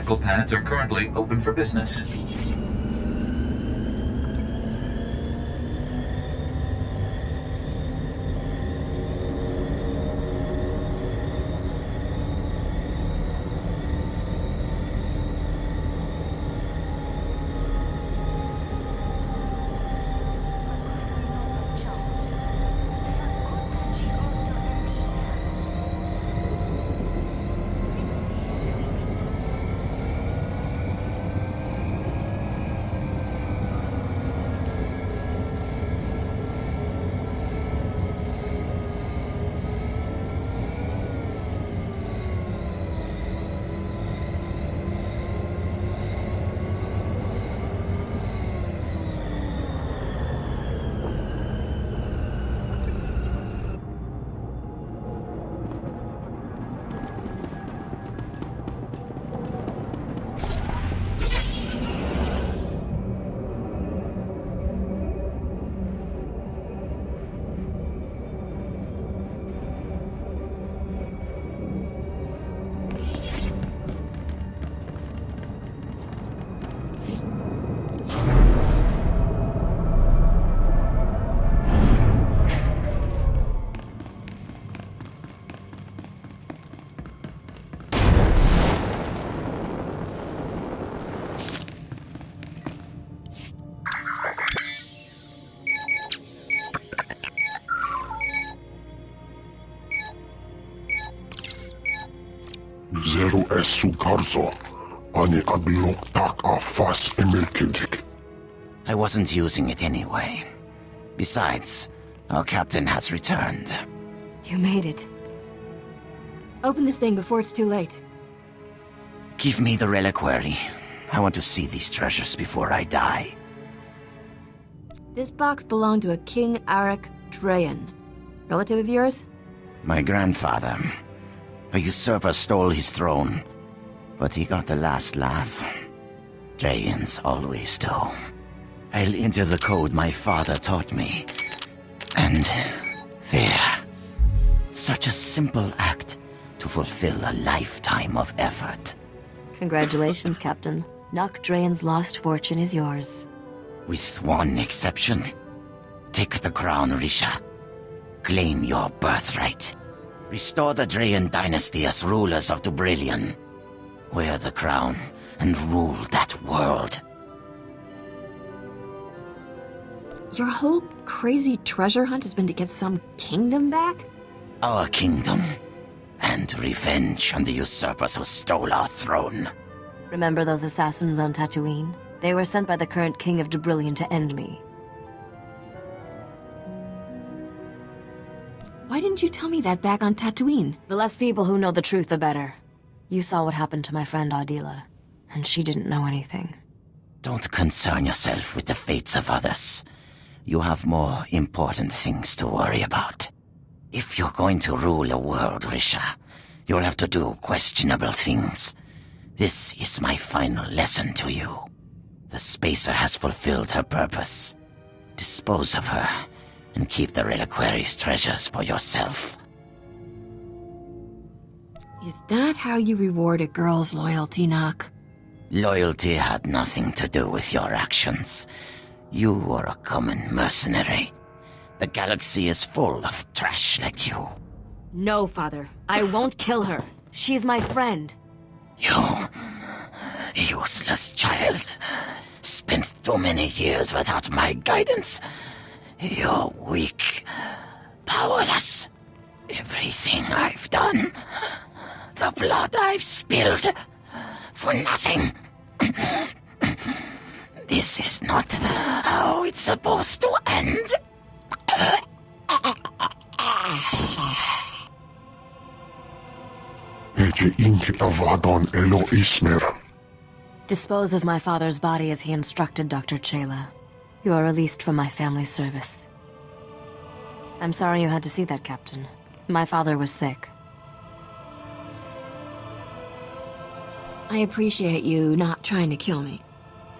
S8: vehicle pads are currently open for business.
S20: Zero sukarzo. Ani agloktak afas emelkintik.
S19: I wasn't using it anyway. Besides, our captain has returned.
S2: You made it. Open this thing before it's too late.
S19: Give me the reliquary. I want to see these treasures before I die.
S2: This box belonged to a King Arak Drayan. Relative of yours?
S19: My grandfather. A usurper stole his throne, but he got the last laugh. Drayans always do. I'll enter the code my father taught me. And there. Such a simple act to fulfill a lifetime of effort.
S1: Congratulations, Captain. Nock Drayan's lost fortune is yours.
S19: With one exception. Take the crown, Risha. Claim your birthright. Restore the Drayan dynasty as rulers of Dubrillion. Wear the crown and rule that world.
S2: Your whole crazy treasure hunt has been to get some kingdom back?
S19: Our kingdom. And revenge on the usurpers who stole our throne.
S1: Remember those assassins on Tatooine? They were sent by the current king of Dubrillion to end me.
S2: Why didn't you tell me that back on Tatooine?
S1: The less people who know the truth, the better. You saw what happened to my friend Adila, and she didn't know anything.
S19: Don't concern yourself with the fates of others. You have more important things to worry about. If you're going to rule a world, Risha, you'll have to do questionable things. This is my final lesson to you. The Spacer has fulfilled her purpose. Dispose of her, and keep the reliquary's treasures for yourself.
S2: Is that how you reward a girl's loyalty, Nock?
S19: Loyalty had nothing to do with your actions. You were a common mercenary. The galaxy is full of trash like you.
S1: No, Father. I won't kill her. She's my friend.
S19: You useless child. Spent too many years without my guidance. You're weak. Powerless. Everything I've done. The blood I've spilled. For nothing. This is not how it's supposed to end.
S1: Dispose of my father's body as he instructed, Dr. Chayla. You are released from my family service. I'm sorry you had to see that, Captain. My father was sick.
S2: I appreciate you not trying to kill me.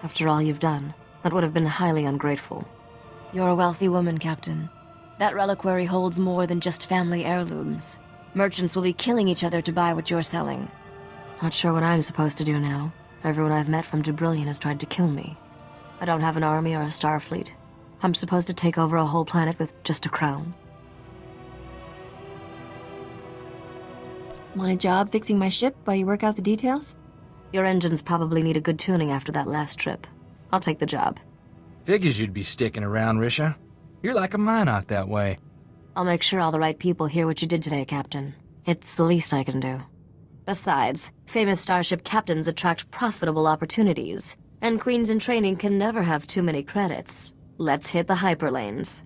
S1: After all you've done, that would have been highly ungrateful. You're a wealthy woman, Captain. That reliquary holds more than just family heirlooms. Merchants will be killing each other to buy what you're selling. Not sure what I'm supposed to do now. Everyone I've met from Dubrillion has tried to kill me. I don't have an army or a star fleet. I'm supposed to take over a whole planet with just a crown.
S2: Want a job fixing my ship while you work out the details?
S1: Your engines probably need a good tuning after that last trip. I'll take the job.
S10: Figures you'd be sticking around, Risha. You're like a Minoc that way.
S1: I'll make sure all the right people hear what you did today, Captain. It's the least I can do. Besides, famous starship captains attract profitable opportunities, and queens in training can never have too many credits. Let's hit the hyperlanes.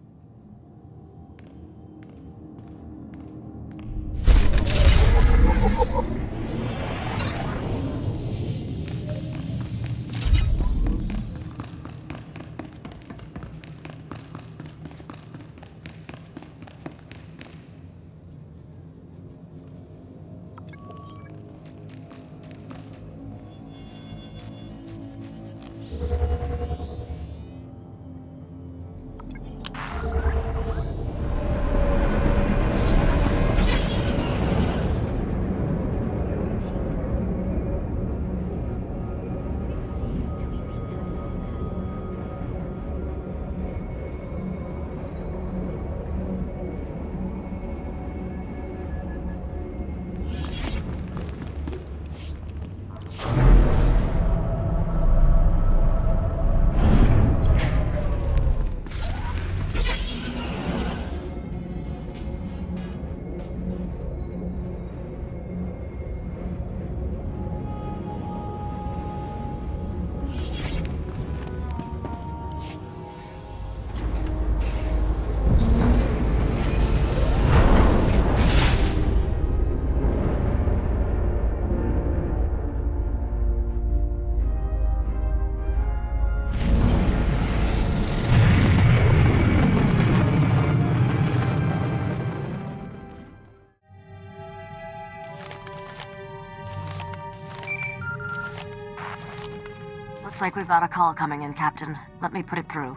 S1: Looks like we've got a call coming in, Captain. Let me put it through.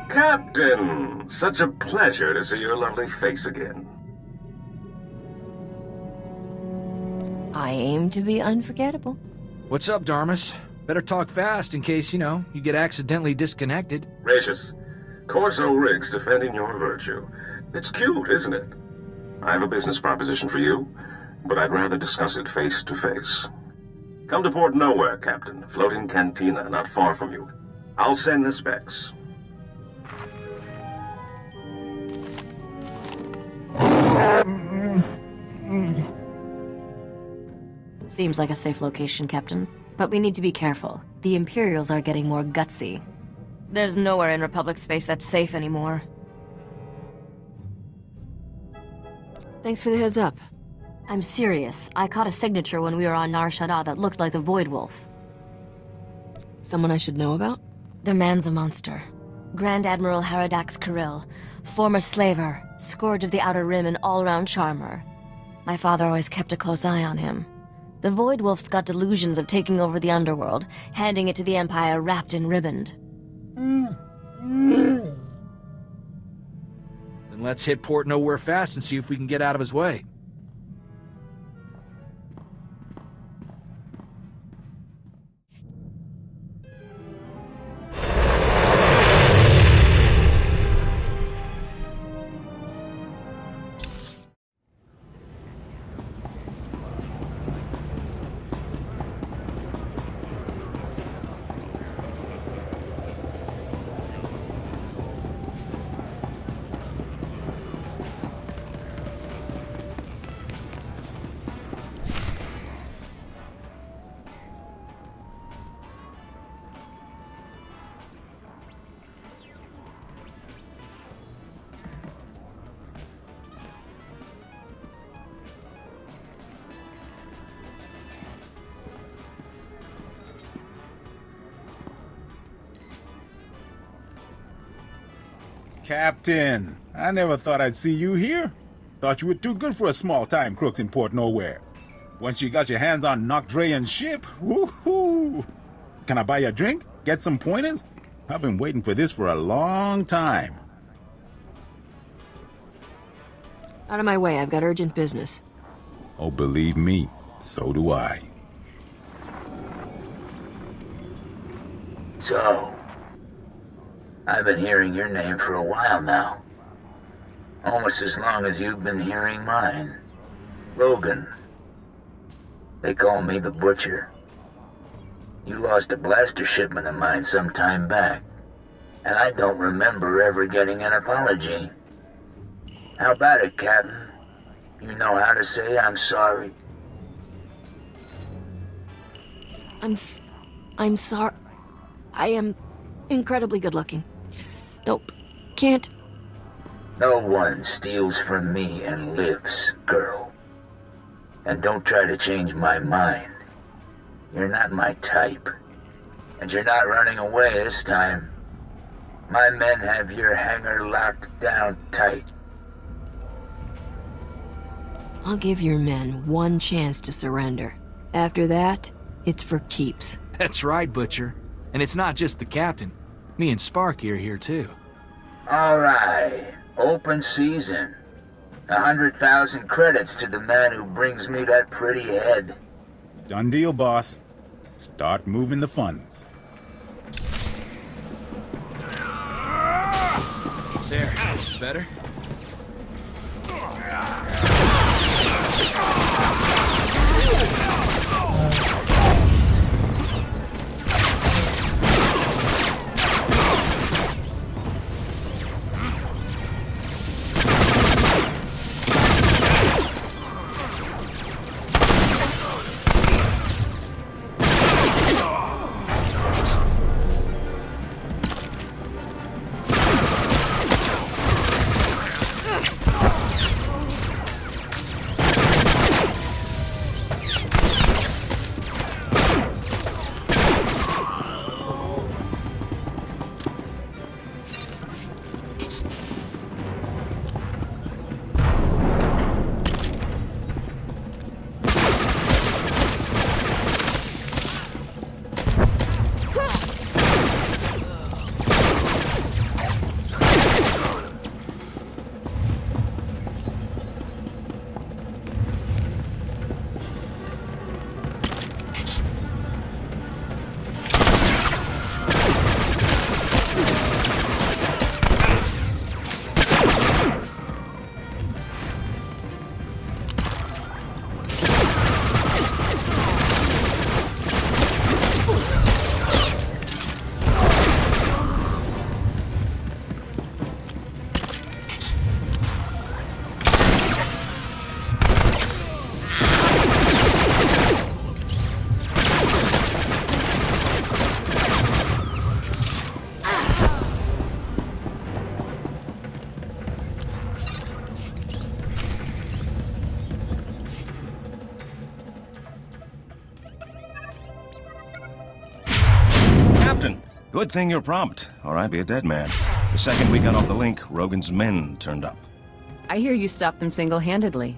S21: Captain! Such a pleasure to see your lovely face again.
S2: I aim to be unforgettable.
S10: What's up, Darmus? Better talk fast in case, you get accidentally disconnected.
S21: Gracious. Corso Riggs defending your virtue. It's cute, isn't it? I have a business proposition for you, but I'd rather discuss it face to face. Come to Port Nowhere, Captain. Floating cantina not far from you. I'll send the specs.
S1: Seems like a safe location, Captain. But we need to be careful. The Imperials are getting more gutsy. There's nowhere in Republic space that's safe anymore.
S2: Thanks for the heads up.
S1: I'm serious. I caught a signature when we were on Nar Shaddaa that looked like the Void Wolf.
S2: Someone I should know about?
S1: The man's a monster. Grand Admiral Haradax Kirill, former slaver, scourge of the Outer Rim and all-round charmer. My father always kept a close eye on him. The Void Wolf's got delusions of taking over the underworld, handing it to the Empire wrapped in riband.
S10: Then let's hit Port Nowhere fast and see if we can get out of his way.
S22: Captain, I never thought I'd see you here. Thought you were too good for a small-time crooks in Port Nowhere. Once you got your hands on Nocdrayan's ship, woohoo! Can I buy you a drink? Get some pointers? I've been waiting for this for a long time.
S2: Out of my way, I've got urgent business.
S22: Oh, believe me, so do I.
S4: So, I've been hearing your name for a while now. Almost as long as you've been hearing mine. Logan. They call me the Butcher. You lost a blaster shipment of mine some time back, and I don't remember ever getting an apology. How about it, Captain? You know how to say I'm sorry?
S2: I'm sorry. I am incredibly good looking. Nope. Can't.
S4: No one steals from me and lives, girl. And don't try to change my mind. You're not my type. And you're not running away this time. My men have your hangar locked down tight.
S2: I'll give your men one chance to surrender. After that, it's for keeps.
S10: That's right, Butcher. And it's not just the captain. Me and Sparky are here too.
S4: All right. Open season. 100,000 credits to the man who brings me that pretty head.
S22: Done deal, boss. Start moving the funds.
S10: There. Better?
S7: Good thing you're prompt, or I'd be a dead man. The second we got off the link, Rogan's men turned up.
S23: I hear you stopped them single-handedly.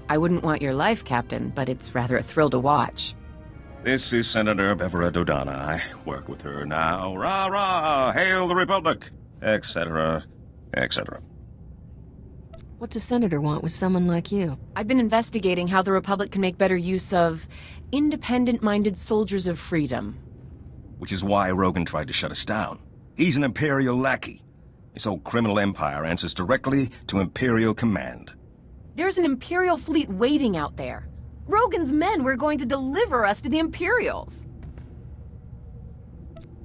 S23: I wouldn't want your life, Captain, but it's rather a thrill to watch.
S7: This is Senator Bevera Dodana. I work with her now. Rah-rah! Hail the Republic! Etc. etc.
S2: What's a senator want with someone like you?
S23: I've been investigating how the Republic can make better use of independent-minded soldiers of freedom.
S7: Which is why Rogan tried to shut us down. He's an Imperial lackey. His whole criminal empire answers directly to Imperial command.
S23: There's an Imperial fleet waiting out there. Rogan's men were going to deliver us to the Imperials.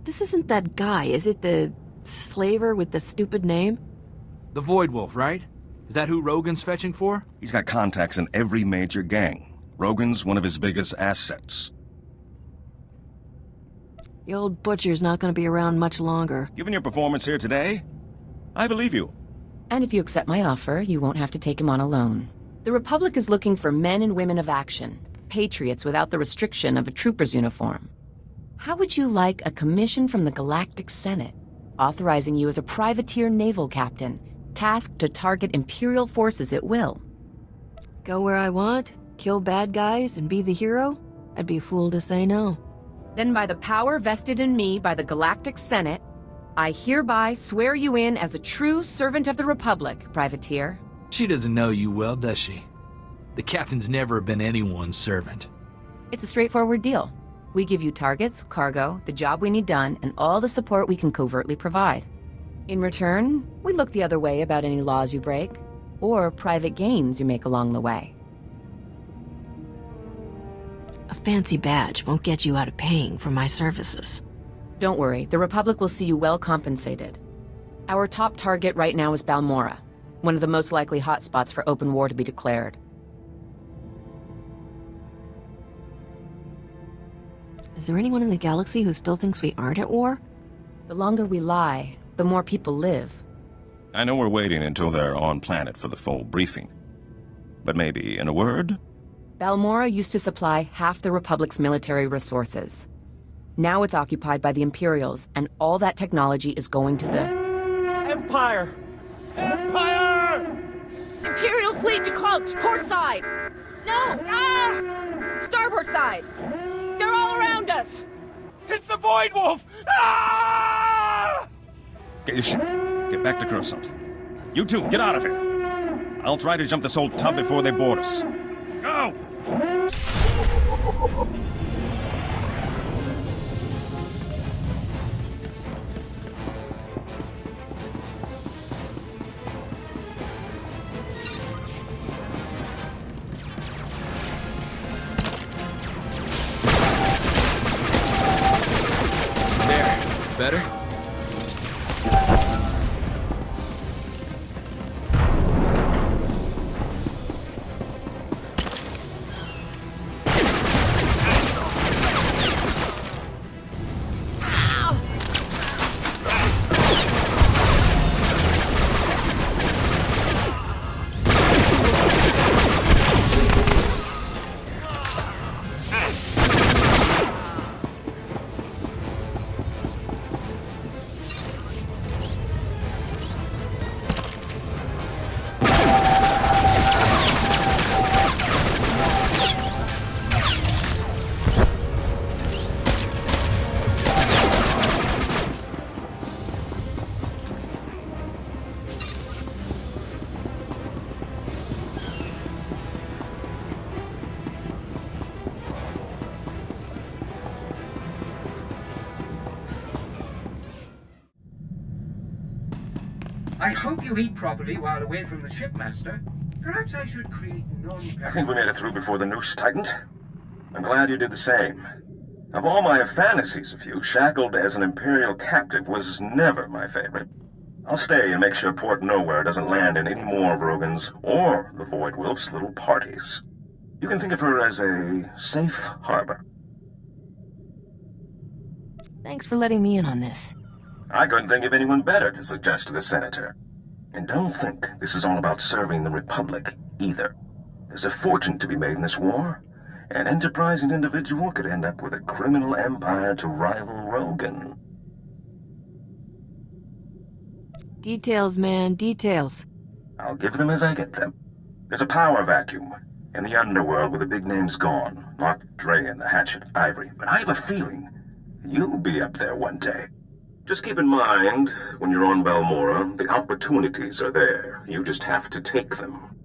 S2: This isn't that guy, is it? The slaver with the stupid name?
S10: The Void Wolf, right? Is that who Rogan's fetching for?
S7: He's got contacts in every major gang. Rogan's one of his biggest assets.
S2: The old Butcher's not going to be around much longer.
S7: Given your performance here today, I believe you.
S23: And if you accept my offer, you won't have to take him on alone. The Republic is looking for men and women of action, patriots without the restriction of a trooper's uniform. How would you like a commission from the Galactic Senate, authorizing you as a privateer naval captain, tasked to target Imperial forces at will?
S2: Go where I want, kill bad guys, and be the hero? I'd be a fool to say no.
S23: Then by the power vested in me by the Galactic Senate, I hereby swear you in as a true servant of the Republic, privateer.
S10: She doesn't know you well, does she? The captain's never been anyone's servant.
S23: It's a straightforward deal. We give you targets, cargo, the job we need done, and all the support we can covertly provide. In return, we look the other way about any laws you break, or private gains you make along the way.
S2: A fancy badge won't get you out of paying for my services.
S23: Don't worry, the Republic will see you well compensated. Our top target right now is Balmora, one of the most likely hotspots for open war to be declared.
S2: Is there anyone in the galaxy who still thinks we aren't at war?
S23: The longer we lie, the more people live.
S7: I know we're waiting until they're on planet for the full briefing. But maybe, in a word?
S23: Balmora used to supply half the Republic's military resources. Now it's occupied by the Imperials, and all that technology is going to the...
S3: Empire! Empire!
S5: Imperial fleet to cloaks, port side! No! Starboard side! They're all around us!
S3: It's the Void Wolf!
S7: Get your ship. Get back to Coruscant. You two, get out of here. I'll try to jump this old tub before they board us. Go!
S10: Better?
S9: I hope you eat properly while away from the shipmaster. Perhaps I should create
S21: I think we made it through before the noose tightened. I'm glad you did the same. Of all my fantasies of you, shackled as an Imperial captive was never my favorite. I'll stay and make sure Port Nowhere doesn't land in any more of Rogan's or the Void Wolf's little parties. You can think of her as a safe harbor.
S2: Thanks for letting me in on this.
S21: I couldn't think of anyone better to suggest to the Senator. And don't think this is all about serving the Republic, either. There's a fortune to be made in this war. An enterprising individual could end up with a criminal empire to rival Rogan.
S2: Details, man, details.
S21: I'll give them as I get them. There's a power vacuum in the underworld where the big name's gone. Mark Dre and the Hatchet Ivory. But I have a feeling you'll be up there one day. Just keep in mind, when you're on Balmora, the opportunities are there. You just have to take them.